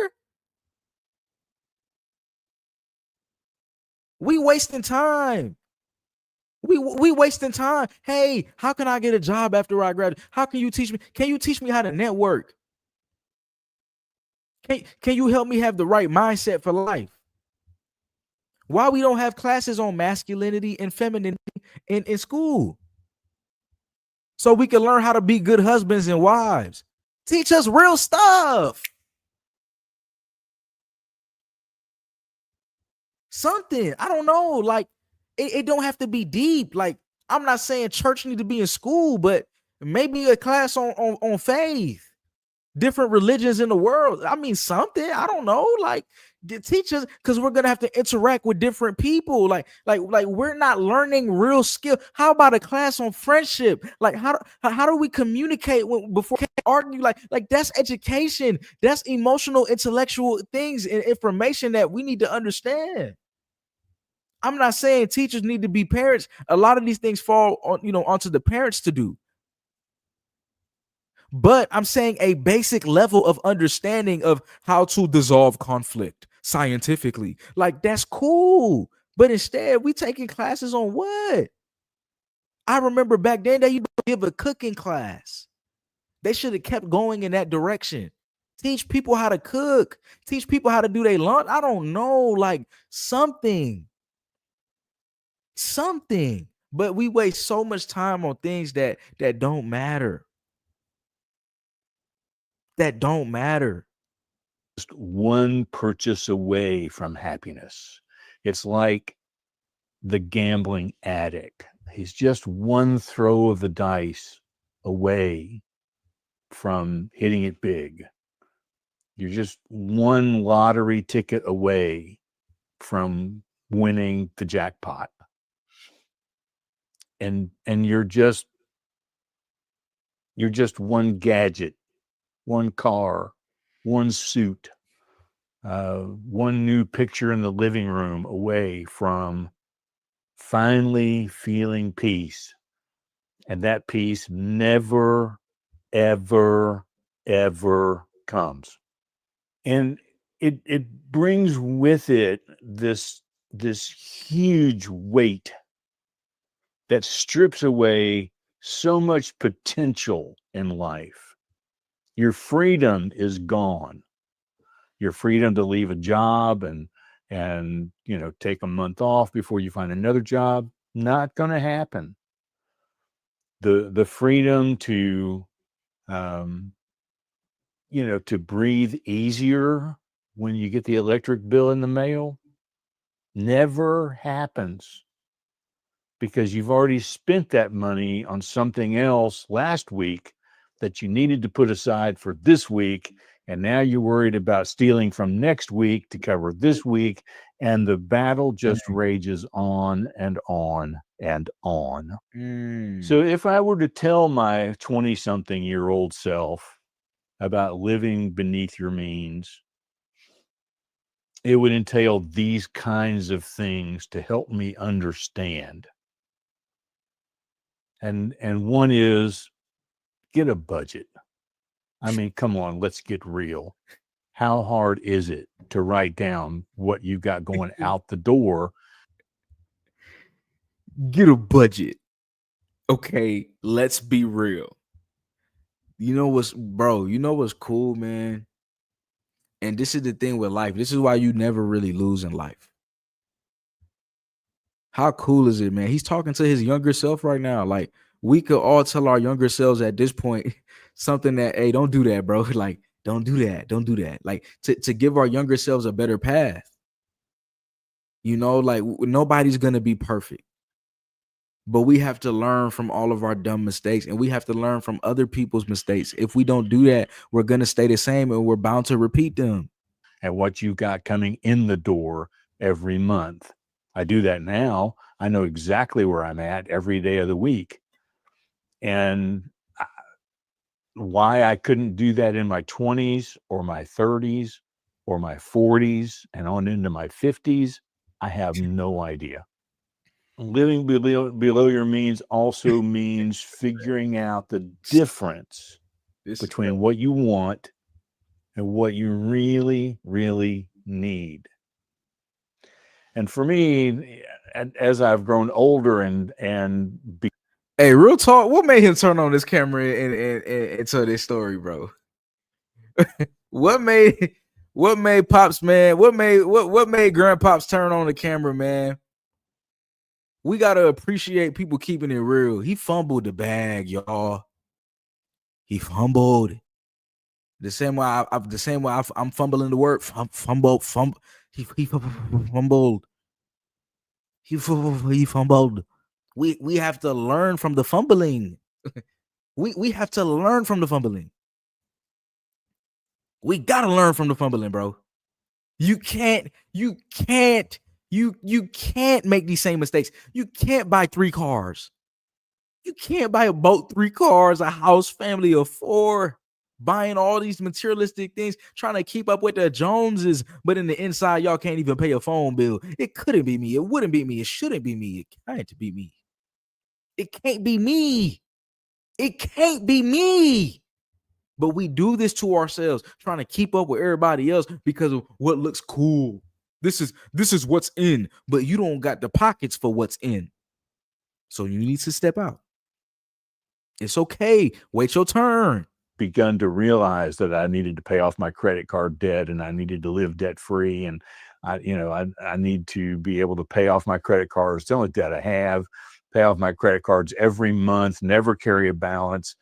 We wasting time. We wasting time. Hey, how can I get a job after I graduate? How can you teach me? Can you teach me how to network? Can you help me have the right mindset for life? Why we don't have classes on masculinity and femininity in school? So we can learn how to be good husbands and wives. Teach us real stuff. Something. I don't know. Like, it don't have to be deep. Like, I'm not saying church need to be in school, but maybe a class on faith. Different religions in the world. I mean, something. I don't know. Like, teach us, because we're gonna have to interact with different people. Like we're not learning real skill. How about a class on friendship? Like, how do we communicate before we argue? Like that's education. That's emotional, intellectual things and information that we need to understand. I'm not saying teachers need to be parents. A lot of these things fall on onto the parents to do. But I'm saying a basic level of understanding of how to dissolve conflict scientifically. Like, that's cool. But instead, we taking classes on what? I remember back then they used to give a cooking class. They should have kept going in that direction. Teach people how to cook. Teach people how to do their lunch. I don't know, like something. But we waste so much time on things that don't matter. That don't matter. Just one purchase away from happiness. It's like the gambling addict. He's just one throw of the dice away from hitting it big. You're just one lottery ticket away from winning the jackpot. And you're just one gadget, one car, one suit, one new picture in the living room away from finally feeling peace. And that peace never, ever, ever comes. And it brings with it this huge weight that strips away so much potential in life. Your freedom is gone. Your freedom to leave a job and take a month off before you find another job, not going to happen. The freedom to to breathe easier when you get the electric bill in the mail never happens, because you've already spent that money on something else last week that you needed to put aside for this week. And now you're worried about stealing from next week to cover this week. And the battle just rages on and on and on. So if I were to tell my 20-something-year-old self about living beneath your means, it would entail these kinds of things to help me understand. And one is, get a budget. I mean, come on, let's get real. How hard is it to write down what you got going out the door? Get a budget. Okay, let's be real. You know what's cool, man? And this is the thing with life. This is why you never really lose in life. How cool is it, man? He's talking to his younger self right now. Like, we could all tell our younger selves at this point something that, hey, don't do that, bro. Like, don't do that. Don't do that. Like, to give our younger selves a better path. Like, nobody's going to be perfect. But we have to learn from all of our dumb mistakes, and we have to learn from other people's mistakes. If we don't do that, we're going to stay the same, and we're bound to repeat them. And what you got coming in the door every month. I do that now. I know exactly where I'm at every day of the week. And why I couldn't do that in my 20s or my 30s or my 40s and on into my 50s, I have no idea. Living below your means also means figuring out the difference between what you want and what you really, really need. And for me, as I've grown older hey, real talk, what made him turn on this camera and tell this story, bro? What made Pops, man? What made Grandpops turn on the camera, man? We gotta appreciate people keeping it real. He fumbled the bag, y'all. He fumbled. The same way I'm fumbling the word. Fumbled. He fumbled. He fumbled. We have to learn from the fumbling. we have to learn from the fumbling. We gotta learn from the fumbling, bro. You can't make these same mistakes. You can't buy 3 cars. You can't buy a boat, 3 cars, a house, family of 4, buying all these materialistic things, trying to keep up with the Joneses, but in the inside, y'all can't even pay a phone bill. It couldn't be me. It wouldn't be me. It shouldn't be me. It can't be me. It can't be me. It can't be me. But we do this to ourselves, trying to keep up with everybody else because of what looks cool. This is what's in, but you don't got the pockets for what's in. So you need to step out. It's okay. Wait your turn. Begun to realize that I needed to pay off my credit card debt and I needed to live debt free. And I need to be able to pay off my credit cards. The only debt I have, pay off my credit cards every month, never carry a balance.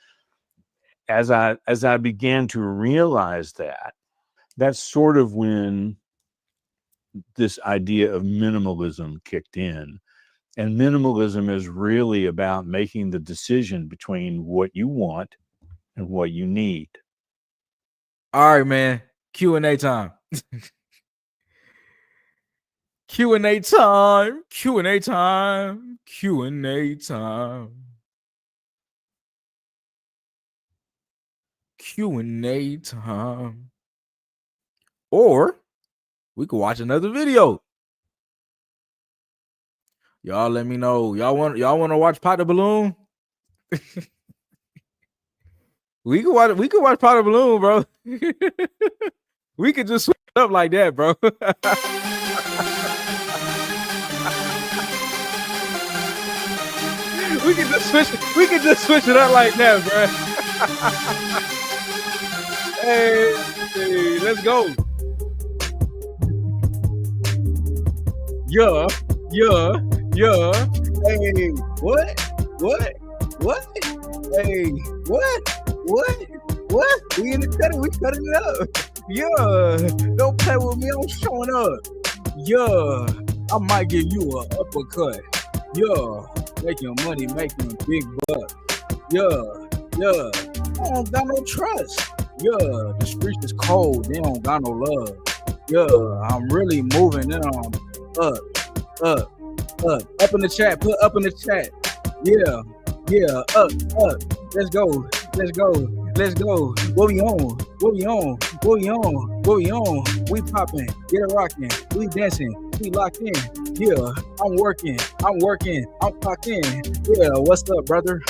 As I began to realize that, that's sort of when this idea of minimalism kicked in. And minimalism is really about making the decision between what you want and what you need. All right, man. Q&A time. Q&A time. Q&A time. Q&A time. Q&A time. Or we could watch another video. Y'all let me know. Y'all want to watch Pop the Balloon? We could watch Pop the Balloon, bro. We could just switch it up like that, bro. We could just switch it up like that, bro. Hey, let's go. Yeah. Hey, what? Hey, what? We in the cutting. We cutting it up. Yeah, don't play with me. I'm showing up. Yeah, I might give you an uppercut. Yeah, making money, making big bucks. Yeah, I don't got no trust. Yeah, the streets is cold. They don't got no love. Yeah, I'm really moving and I'm up in the chat. Put up in the chat. Yeah, up. Let's go. What we on? We popping, get it rocking, we dancing, we locked in. Yeah, I'm working, I'm clocked in. Yeah, what's up, brother?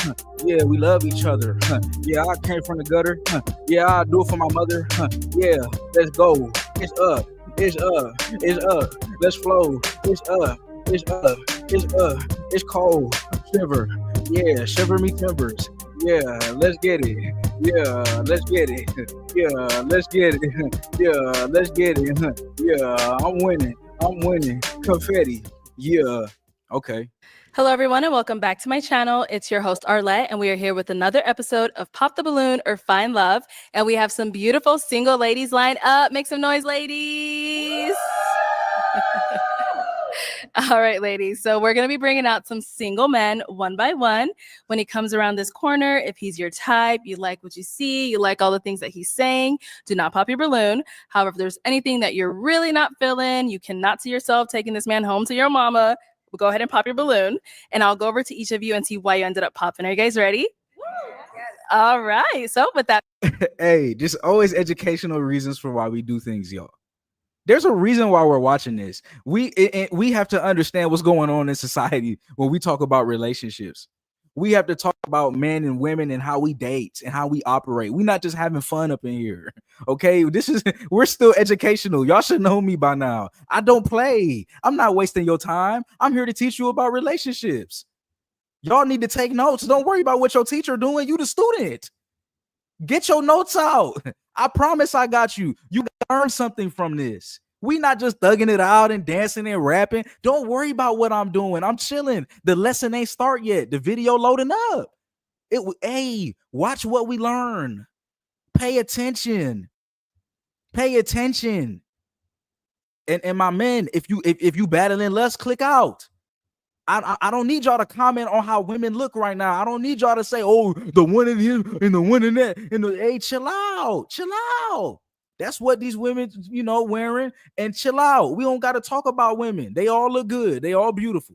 Yeah, we love each other. Yeah, I came from the gutter. Yeah, I do it for my mother. Yeah, let's go. It's up. Let's flow. It's up. It's cold. Shiver. Yeah, shiver me timbers. Yeah, let's get it. Yeah, let's get it. Yeah, I'm winning. Confetti. Yeah. Okay. Hello, everyone, and welcome back to my channel. It's your host, Arlette, and we are here with another episode of Pop the Balloon or Find Love. And we have some beautiful single ladies lined up. Make some noise, ladies. All right, ladies. So we're going to be bringing out some single men one by one. When he comes around this corner, if he's your type, you like what you see, you like all the things that he's saying, do not pop your balloon. However, if there's anything that you're really not feeling, you cannot see yourself taking this man home to your mama, we'll go ahead and pop your balloon. And I'll go over to each of you and see why you ended up popping. Are you guys ready? Yes. All right. So with that. Hey, just always educational reasons for why we do things, y'all. There's a reason why we're watching this. We have to understand what's going on in society when we talk about relationships. We have to talk about men and women and how we date and how we operate. We're not just having fun up in here. Okay, we're still educational. Y'all should know me by now. I don't play. I'm not wasting your time. I'm here to teach you about relationships. Y'all need to take notes. Don't worry about what your teacher doing. You the student. Get your notes out. I promise I got you. You learn something from this. We not just thugging it out and dancing and rapping. Don't worry about what I'm doing. I'm chilling. The lesson ain't start yet. The video loading up. Hey, watch what we learn. Pay attention. And my men, if you battling lust, click out. I don't need y'all to comment on how women look right now. I don't need y'all to say, oh, the one in here and the one in that. And hey, chill out. That's what these women, wearing. And chill out. We don't got to talk about women. They all look good. They all beautiful.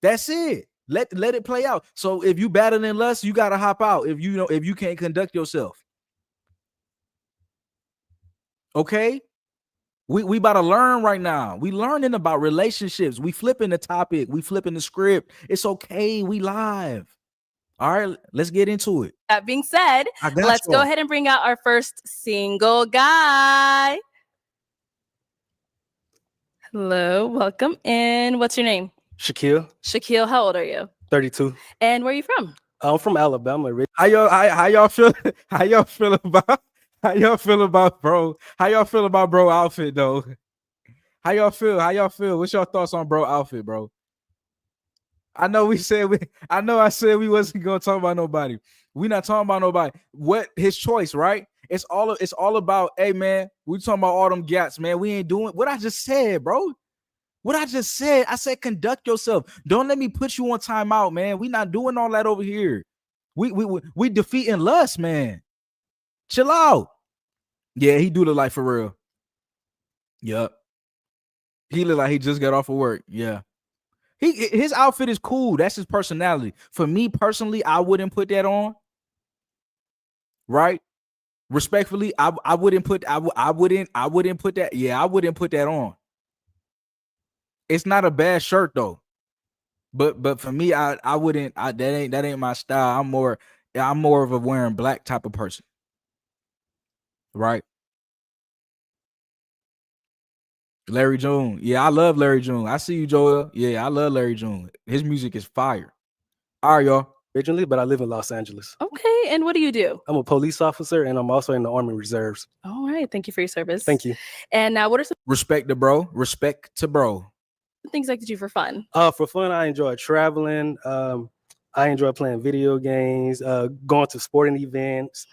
That's it. Let it play out. So if you battling lust, you got to hop out. If you can't conduct yourself. Okay. We about to learn right now. We learning about relationships. We flipping the topic. We flipping the script. It's okay. We live. All right, let's get into it. That being said, I got let's go y'all. ahead and bring out our first single guy. Hello, welcome in. What's your name? Shaquille, Shaquille, how old are you? 32. And where are you from? I'm from Alabama. How y'all feel? How y'all feel about? How y'all feel about bro? How y'all feel about bro outfit though? How y'all feel? How y'all feel? What's your thoughts on bro outfit, bro? I know we said we. I know I said we wasn't gonna talk about nobody. We not talking about nobody. What his choice, right? It's all about. Hey man, we talking about all them gats, man. We ain't doing what I just said, bro. What I just said. I said conduct yourself. Don't let me put you on timeout, man. We not doing all that over here. We defeating lust, man. Chill out. Yeah, he do look like for real. Yup. He look like he just got off of work. Yeah. His outfit is cool. That's his personality. For me personally, I wouldn't put that on. Right? Respectfully, I wouldn't put I wouldn't put that. Yeah, I wouldn't put that on. It's not a bad shirt though. But for me, I wouldn't. That ain't my style. I'm more of a wearing black type of person. Right? Larry June. Yeah, I love Larry June. I see you, Joel. Yeah, I love Larry June. His music is fire. All right, y'all. Originally, but I live in Los Angeles. Okay, and what do you do? I'm a police officer, and I'm also in the Army Reserves. All right, thank you for your service. Thank you. And now, what are some Respect to bro. Respect to bro. things I like to do for fun? For fun, I enjoy traveling. I enjoy playing video games, going to sporting events,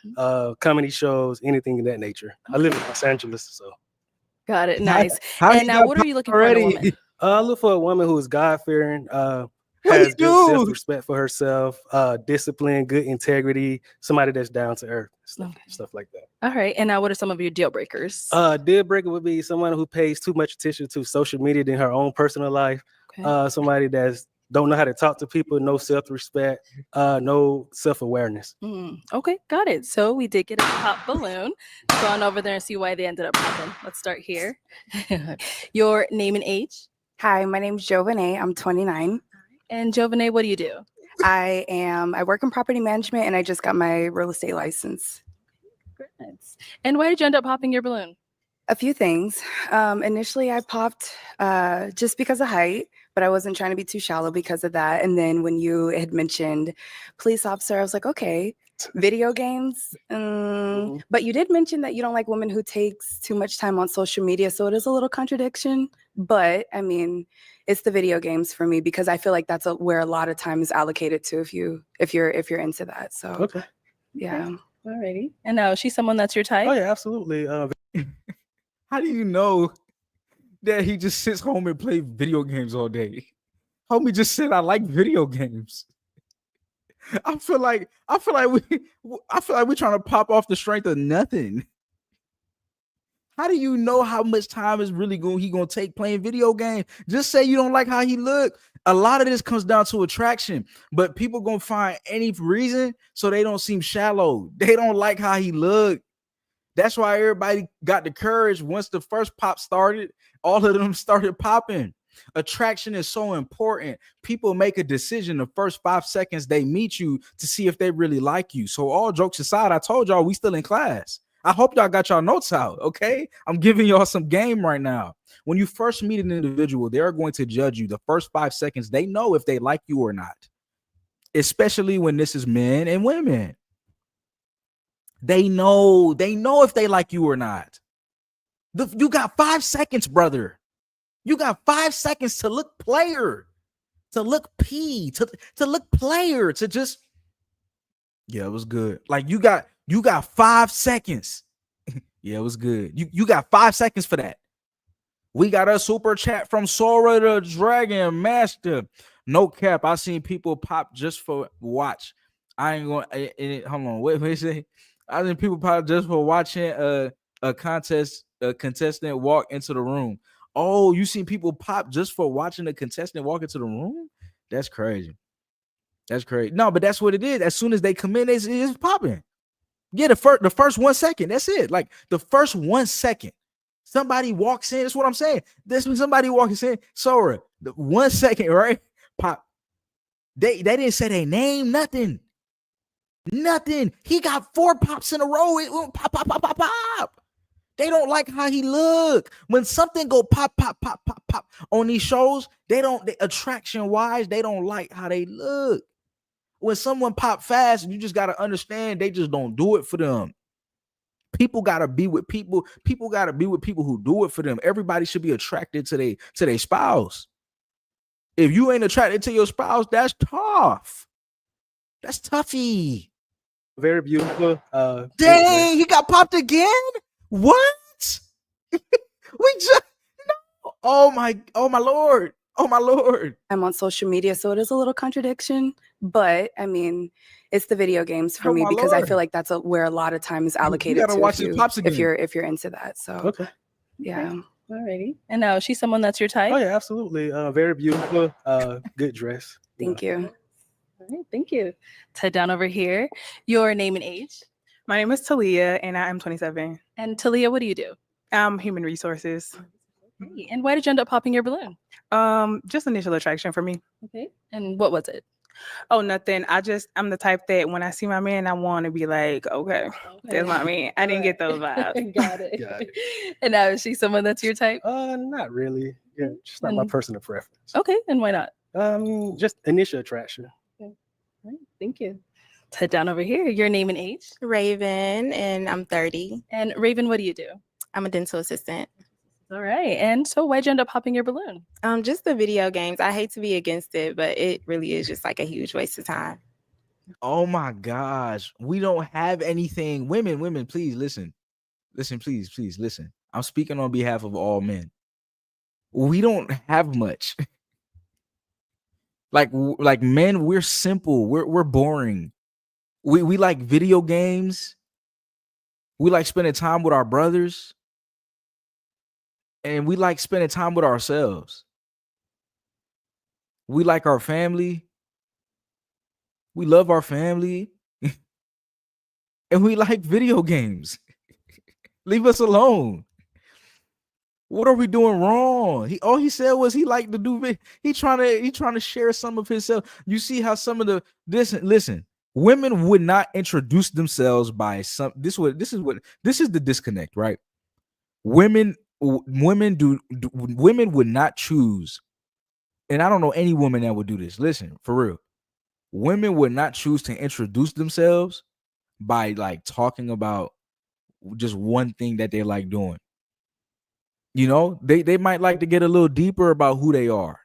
comedy shows, anything of that nature. I live in Los Angeles, so. Got it. Nice. How And you now, got what are you looking for in a already? woman? I look for a woman who is God-fearing, What has you good do? self-respect for herself, discipline, good integrity, somebody that's down to earth, stuff like that. All right. And now, what are some of your deal breakers? Deal breaker would be someone who pays too much attention to social media than her own personal life. Okay. Somebody that's don't know how to talk to people, no self-respect, no self-awareness. Okay, got it. So we did get a pop balloon. Go on over there and see why they ended up popping. Let's start here. Your name and age. Hi, my name's Jovanay. I'm 29. And Jovanay, what do you do? I work in property management and I just got my real estate license. Great. And why did you end up popping your balloon? A few things. Initially I popped just because of height, but I wasn't trying to be too shallow because of that. And then when you had mentioned police officer, I was like, okay, video games. But you did mention that you don't like women who takes too much time on social media. So it is a little contradiction, but I mean, it's the video games for me because I feel like that's where a lot of time is allocated to if you're into that. So Okay. yeah. Alrighty. And now, is she someone that's your type? Oh yeah, absolutely. How do you know that he just sits home and play video games all day? Homie just said I like video games. I feel like we're trying to pop off the strength of nothing. How do you know how much time is really gonna take playing video games? Just say you don't like how he look. A lot of this comes down to attraction, but people gonna find any reason so they don't seem shallow. They don't like how he look. That's why everybody got the courage. Once the first pop started, all of them started popping. Attraction is so important. People make a decision the first 5 seconds they meet you to see if they really like you. So all jokes aside, I told y'all we still in class. I hope y'all got y'all notes out, okay? I'm giving y'all some game right now. When you first meet an individual, they're going to judge you the first 5 seconds. They know if they like you or not, especially when this is men and women. They know if they like you or not. You got 5 seconds, brother. You got 5 seconds to look player, to look to look player, to just, yeah, it was good. Like you got 5 seconds. Yeah, it was good. You got 5 seconds for that. We got a super chat from Sora the Dragon Master. No cap. I seen people pop just for watch. I ain't going. Hold on. What say? I seen people pop just for watching a contestant walk into the room. Oh, you seen people pop just for watching a contestant walk into the room? That's crazy. That's crazy. No, but that's what it is. As soon as they come in, it's popping. Yeah, the first 1 second. That's it. Like the first 1 second. Somebody walks in. That's what I'm saying. This when somebody walks in. Sora, the 1 second, right? Pop. They didn't say their name, nothing. Nothing. He got 4 pops in a row. It went pop, pop, pop, pop, pop. They don't like how he look. When something go pop, pop, pop, pop, pop on these shows, attraction wise, they don't like how they look. When someone pop fast, you just got to understand they just don't do it for them. People got to be with people. People got to be with people who do it for them. Everybody should be attracted to their spouse. If you ain't attracted to your spouse, that's tough. That's toughy. Very beautiful. Dang, he got popped again? What? We just no. Oh my Lord. Oh my Lord. I'm on social media, so it is a little contradiction. But I mean, it's the video games for Oh me my because I Lord. feel like that's where a lot of time is You allocated gotta to watch his pops again. if you're into that. So Okay. yeah. Alrighty. And now is she someone that's your type? Oh yeah, absolutely. Very beautiful. Good dress. Thank you. All right, thank you. Head down over here. Your name and age. My name is Talia, and I am 27. And Talia, what do you do? I'm human resources. Okay. And why did you end up popping your balloon? Just initial attraction for me. Okay. And what was it? Oh, nothing. I'm the type that when I see my man, I want to be like, okay, that's my man. I didn't get those vibes. Got it. Got And now is she someone that's your type? Not really. Yeah, just not my And- personal preference. Okay. And why not? Just initial attraction. All right, thank you. Head down over here. Your name and age. Raven, and I'm 30. And Raven, what do you do? I'm a dental assistant. All right. And so why'd you end up popping your balloon? Just the video games. I hate to be against it, but it really is just like a huge waste of time. Oh my gosh. We don't have anything. Women, please listen. Listen, please listen. I'm speaking on behalf of all men. We don't have much. like men, we're simple. We're boring. We like video games. We like spending time with our brothers. And we like spending time with ourselves. We like our family. We love our family. And we like video games. Leave us alone. What are we doing wrong? All he said was he liked to do he trying to share some of himself. You see how some of the listen, women would not introduce themselves by some this is the disconnect, right? Women would not choose, and I don't know any woman that would do this. Listen, for real. Women would not choose to introduce themselves by like talking about just one thing that they like doing. You know, they might like to get a little deeper about who they are.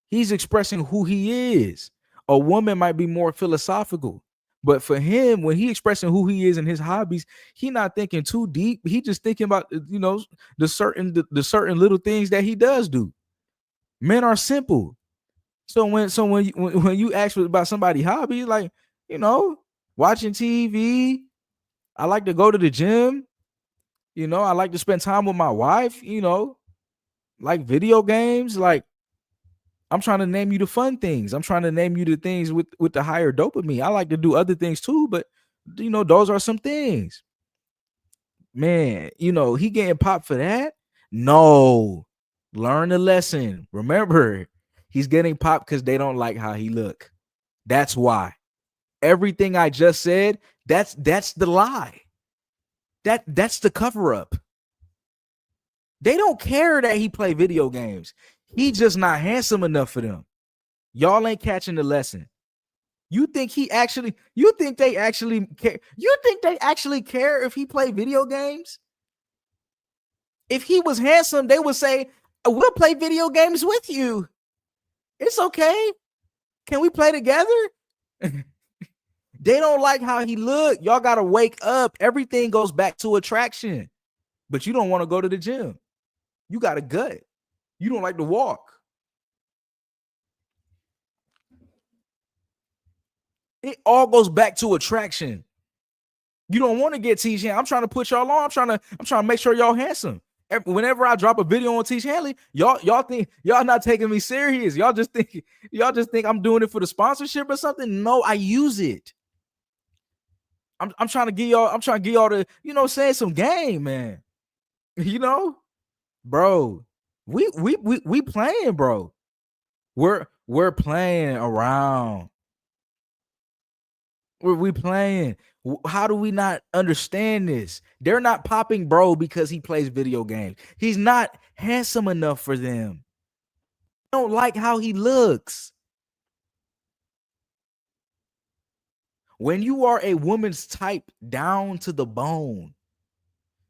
He's expressing who he is. A woman might be more philosophical, but for him, when he expressing who he is and his hobbies, he not thinking too deep. He just thinking about, you know, the certain little things that he does do. Men are simple. So when you ask about somebody's hobby, like, you know, watching TV, I like to go to the gym, you know, I like to spend time with my wife, you know, like video games, like I'm trying to name you the fun things. I'm trying to name you the things with the higher dopamine. I like to do other things too, but you know, those are some things. Man, you know, he getting popped for that? No. Learn the lesson. Remember, he's getting popped because they don't like how he look. That's why. Everything I just said, that's the lie. That's the cover up. They don't care that he play video games. He just not handsome enough for them. Y'all ain't catching the lesson. You think they actually care? You think they actually care if he play video games? If he was handsome, they would say, we'll play video games with you. It's okay. Can we play together? They don't like how he look. Y'all got to wake up. Everything goes back to attraction. But you don't want to go to the gym. You got a gut. You don't like to walk. It all goes back to attraction. You don't want to get Tish Hanley. I'm trying to put y'all on. I'm trying to make sure y'all handsome. Whenever I drop a video on Tish Hanley, y'all think y'all not taking me serious. Y'all just think I'm doing it for the sponsorship or something. No, I use it. I'm trying to give y'all the, you know, saying some game, man. You know, bro. We playing, bro. We're playing around. We playing. How do we not understand this? They're not popping bro because he plays video games. He's not handsome enough for them. They don't like how he looks. When you are a woman's type down to the bone,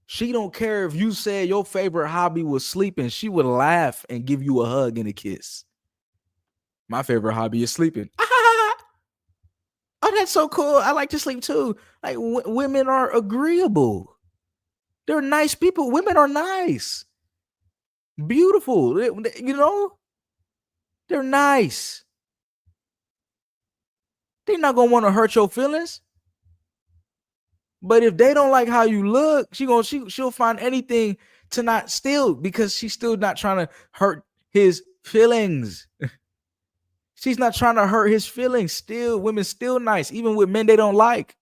she don't care if you said your favorite hobby was sleeping. She would laugh and give you a hug and a kiss. My favorite hobby is sleeping. Oh, that's so cool. I like to sleep too. Like women are agreeable. They're nice people. Women are nice. Beautiful. You know, they're nice. They're not going to want to hurt your feelings. But if they don't like how you look, she'll find anything to not steal because she's still not trying to hurt his feelings. She's not trying to hurt his feelings. Still, women still nice, even with men they don't like.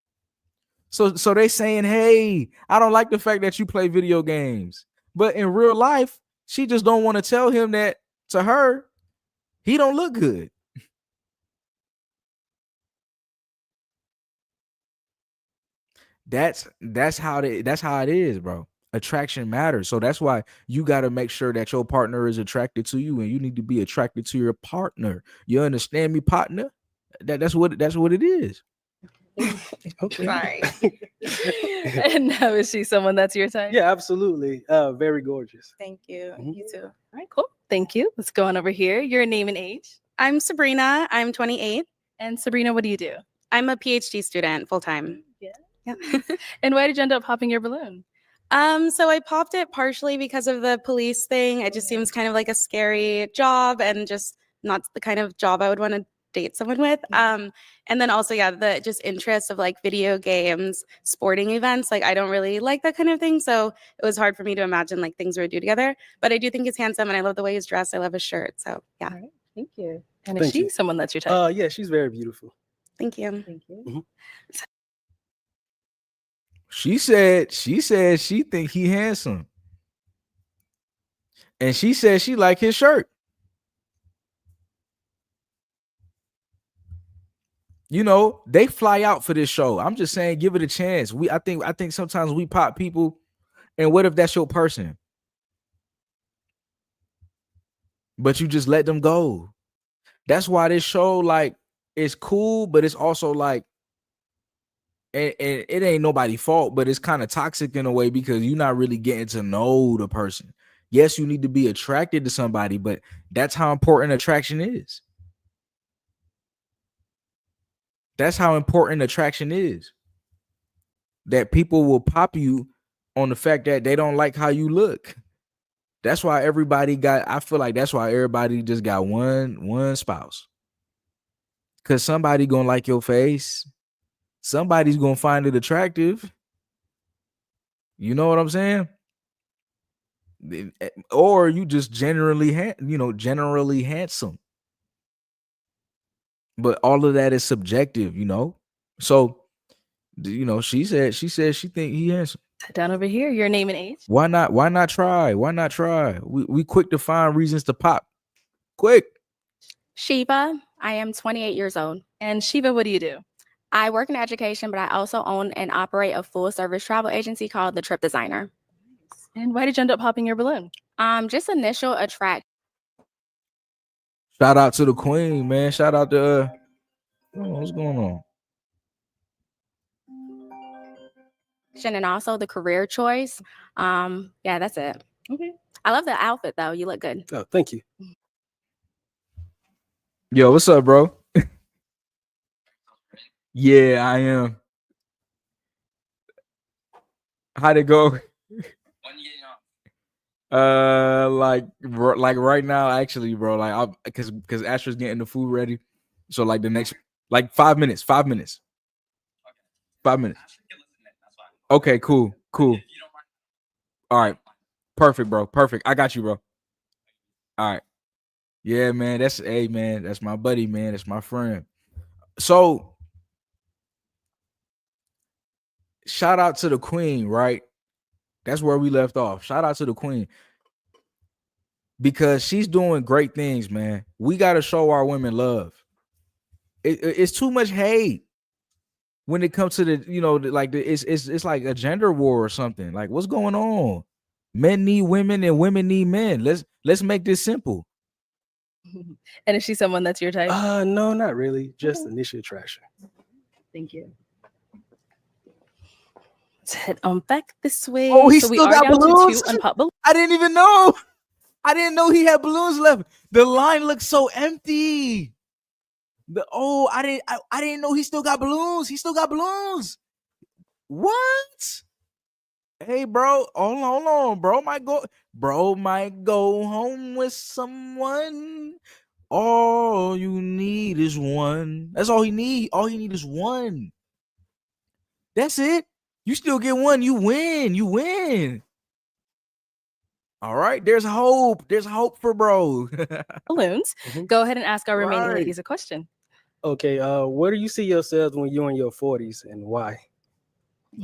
So they saying, hey, I don't like the fact that you play video games. But in real life, she just don't want to tell him that to her, he don't look good. That's how it is, bro. Attraction matters. So that's why you got to make sure that your partner is attracted to you, and you need to be attracted to your partner. You understand me, partner? That's what it is. Okay. Sorry. And now is she someone that's your type? Yeah, absolutely. Very gorgeous. Thank you. Mhm. You too. All right, cool. Thank you. Let's go on over here. Your name and age. I'm Sabrina. I'm 28. And Sabrina, what do you do? I'm a PhD student full time. Yeah. Yeah. And why did you end up popping your balloon? So I popped it partially because of the police thing. It just seems kind of like a scary job and just not the kind of job I would want to date someone with. And then also, yeah, the just interest of like video games, sporting events. Like I don't really like that kind of thing. So it was hard for me to imagine like things we would do together. But I do think he's handsome and I love the way he's dressed. I love his shirt. So yeah. All right. Thank you. And is Thank she you. someone that's your type? Yeah, she's very beautiful. Thank you. Thank you. Mhm. She said she think he handsome. And she said she like his shirt. You know, they fly out for this show. I'm just saying, give it a chance. I think sometimes we pop people, and what if that's your person? But you just let them go. That's why this show, like, is cool, but it's also like, and it ain't nobody's fault, but it's kind of toxic in a way because you're not really getting to know the person. Yes, you need to be attracted to somebody, but that's how important attraction is. That's how important attraction is. That people will pop you on the fact that they don't like how you look. That's why I feel like that's why everybody just got one spouse. Because somebody gonna like your face. Somebody's gonna find it attractive. You know what I'm saying? Or you just generally handsome. But all of that is subjective, you know. So, you know, she said she think he handsome. Sit down over here. Your name and age. Why not try? Why not try? We quick to find reasons to pop. Quick. Shiva. I am 28 years old. And Shiva, what do you do? I work in education, but I also own and operate a full service travel agency called The Trip Designer. And why did you end up popping your balloon? Just initial attraction. Shout out to the queen, man. Shout out to what's going on? And also the career choice. Yeah, that's it. Okay. I love the outfit though. You look good. Oh, thank you. Yo, what's up, bro? Yeah, I am. How'd it go? Like right now, actually, bro. Like, because Astra's getting the food ready. So like the next, like 5 minutes. 5 minutes. 5 minutes. Okay, cool. All right, perfect, bro. Perfect. I got you, bro. All right. Yeah, man. That's my buddy, man. That's my friend. So, shout out to the queen, right? That's where we left off. Shout out to the queen. Because she's doing great things, man. We got to show our women love. It's too much hate. when it comes to the, it's like a gender war or something. Like, what's going on? Men need women and women need men. Let's make this simple. And is she someone that's your type? No, not really. Just initial attraction. Thank you. Let's head on back this way. Oh, he so we still are got down balloons? to 2 unpopped balloons. I didn't even know. I didn't know he had balloons left. The line looks so empty. I didn't know he still got balloons. He still got balloons. What? Hey, bro, hold on. Bro might go home with someone. All you need is one. That's all he need. All he need is one. That's it. You still get one. You win. You win. All right. There's hope. There's hope for bro. Balloons. Mhm. Go ahead and ask our remaining Right. ladies a question. Okay, where do you see yourselves when you're in your 40s and why?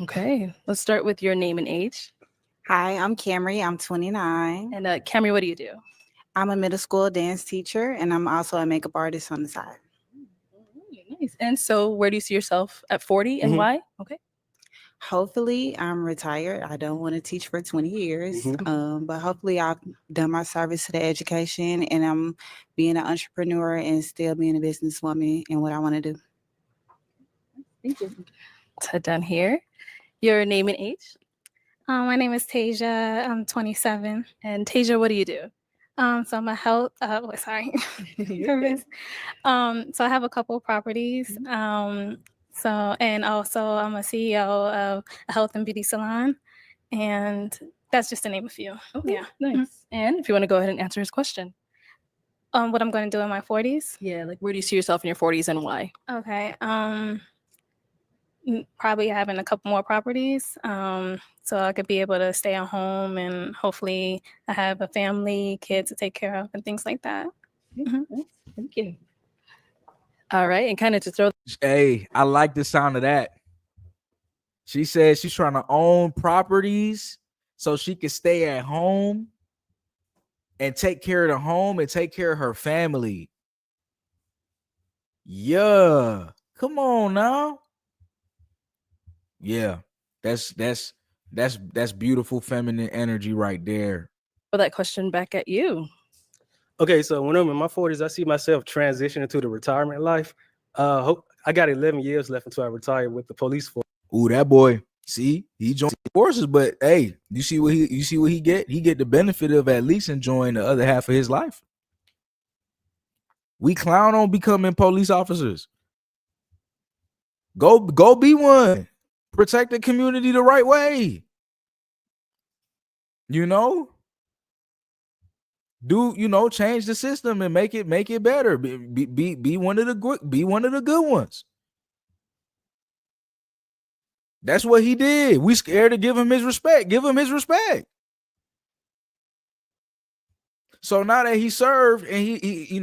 Okay. Let's start with your name and age. Hi, I'm Camry. I'm 29. And Camry, what do you do? I'm a middle school dance teacher, and I'm also a makeup artist on the side. Nice. And so where do you see yourself at 40 and Mhm. why? Okay. Hopefully, I'm retired. I don't want to teach for 20 years, but hopefully, I've done my service to the education, and I'm being an entrepreneur and still being a businesswoman in what I want to do. Thank you. Let's head down here. Your name and age. My name is Tasia. I'm 27. And Tasia, what do you do? So I'm a health. Sorry, nervous. So I have a couple properties. And also I'm a CEO of a health and beauty salon, and that's just to name a few. Okay. Yeah. Nice. And if you want to go ahead and answer his question. What I'm going to do in my 40s. Yeah, like where do you see yourself in your 40s and why? Okay. Probably having a couple more properties, so I could be able to stay at home, and hopefully I have a family, kids to take care of, and things like that. Thank you. All right, and kind of to throw. Hey, I like the sound of that. She said she's trying to own properties so she can stay at home and take care of the home and take care of her family. Yeah, come on now. Yeah, that's beautiful feminine energy right there. Throw that question back at you. Okay, so when I'm in my 40s, I see myself transitioning to the retirement life. I got 11 years left until I retire with the police force. Ooh, that boy. See, he joined the forces, but hey, you see what he get? He get the benefit of at least enjoying the other half of his life. We clown on becoming police officers. Go be one. Protect the community the right way. Change the system and make it better. Be one of the good ones. That's what he did. We scared to give him his respect. Give him his respect. So now that he served and he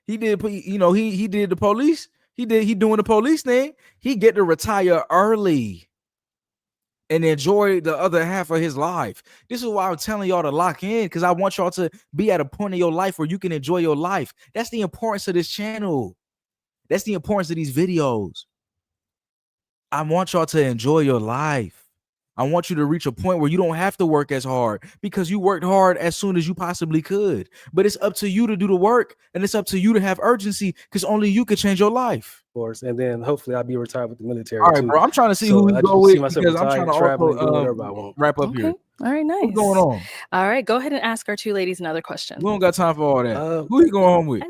did the police. He doing the police thing. He get to retire early and enjoy the other half of his life. This is why I'm telling y'all to lock in, because I want y'all to be at a point in your life where you can enjoy your life. That's the importance of this channel. That's the importance of these videos. I want y'all to enjoy your life. I want you to reach a point where you don't have to work as hard, because you worked hard as soon as you possibly could. But it's up to you to do the work, and it's up to you to have urgency, because only you can change your life. Of course, and then hopefully I'll be retired with the military. All right, too. bro. I'm trying to see So who we I go just with, see myself because I'm retired, trying to traveling, doing also whatever I want. wrap up Okay. here. All right, nice. What's going on? All right, go ahead and ask our two ladies another question. We don't got time for all that. Who you going home with?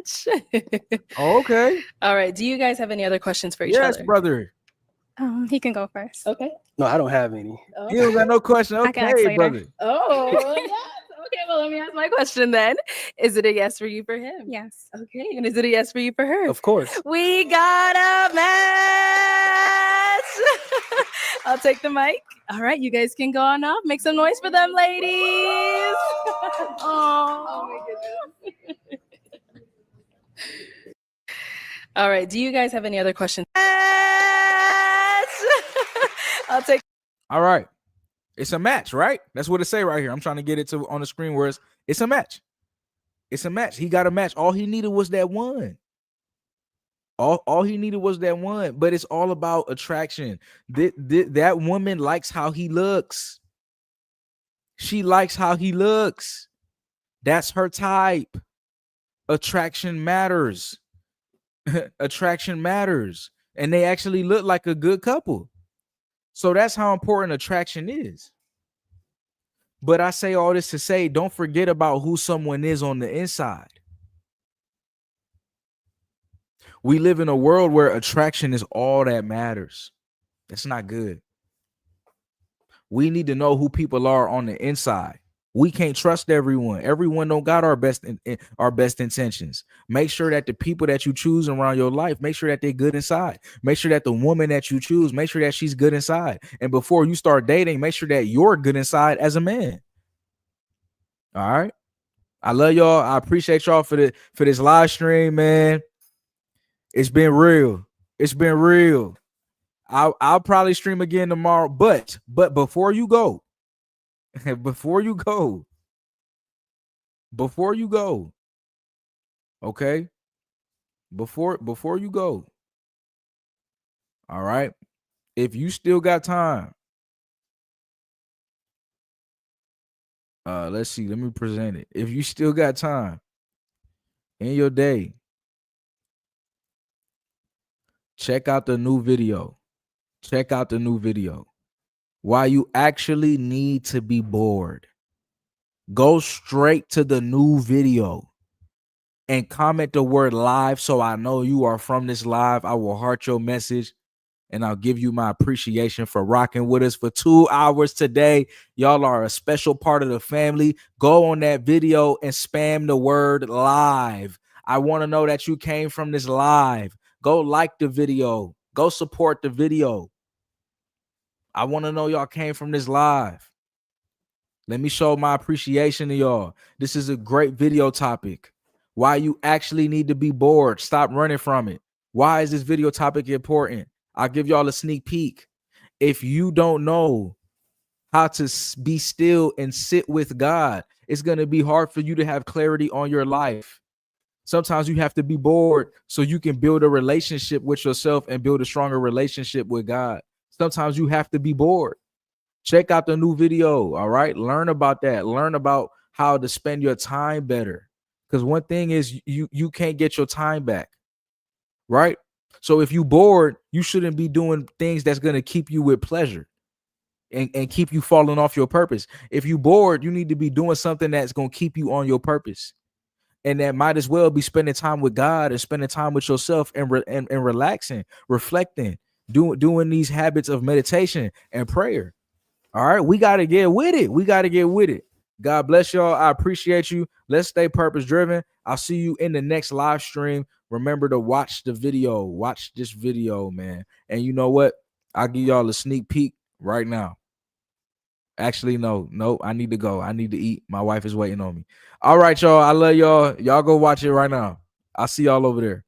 Oh, okay. All right. Do you guys have any other questions for each Yes, other? brother. He can go first. Okay. No, I don't have any. You don't got no question. I can ask Okay, later. brother. Oh, yes. Okay, well, let me ask my question then. Is it a yes for you for him? Yes. Okay. And is it a yes for you for her? Of course. We got a match. I'll take the mic. All right, you guys can go on off. Make some noise for them, ladies. Oh my goodness. All right. Do you guys have any other questions? I'll take. All right. It's a match, right? That's what it say right here. I'm trying to get it to on the screen where it's a match. It's a match. He got a match. All he needed was that one. All he needed was that one, but it's all about attraction. That woman likes how he looks. She likes how he looks. That's her type. Attraction matters. Attraction matters. And they actually look like a good couple. So that's how important attraction is. But I say all this to say, don't forget about who someone is on the inside. We live in a world where attraction is all that matters. That's not good. We need to know who people are on the inside. We can't trust everyone. Everyone don't got our best intentions. Make sure that the people that you choose around your life, make sure that they're good inside. Make sure that the woman that you choose, make sure that she's good inside. And before you start dating, make sure that you're good inside as a man. All right. I love y'all. I appreciate y'all for this live stream, man. It's been real. It's been real. I'll probably stream again tomorrow. But before you go, before you go, okay? Before you go, all right? If you still got time, let's see. Let me present it. If you still got time in your day, check out the new video. Check out the new video. Why you actually need to be bored. Go straight to the new video and comment the word live so I know you are from this live. I will heart your message and I'll give you my appreciation for rocking with us for 2 hours today. Y'all are a special part of the family. Go on that video and spam the word live. I want to know that you came from this live. Go like the video. Go support the video. I want to know y'all came from this live. Let me show my appreciation to y'all. This is a great video topic. Why you actually need to be bored. Stop running from it. Why is this video topic important? I'll give y'all a sneak peek. If you don't know how to be still and sit with God, it's going to be hard for you to have clarity on your life. Sometimes you have to be bored so you can build a relationship with yourself and build a stronger relationship with God. Sometimes you have to be bored. Check out the new video, all right? Learn about that. Learn about how to spend your time better. Because one thing is you can't get your time back, right? So if you bored, you shouldn't be doing things that's going to keep you with pleasure and keep you falling off your purpose. If you bored, you need to be doing something that's going to keep you on your purpose. And that might as well be spending time with God and spending time with yourself and relaxing, reflecting, doing these habits of meditation and prayer. All right, we got to get with it. We got to get with it. God bless y'all. I appreciate you. Let's stay purpose driven. I'll see you in the next live stream. Remember to watch the video. Watch this video, man. And you know what? I'll give y'all a sneak peek right now. Actually, no, I need to go. I need to eat. My wife is waiting on me. All right, y'all. I love y'all. Y'all go watch it right now. I'll see y'all over there.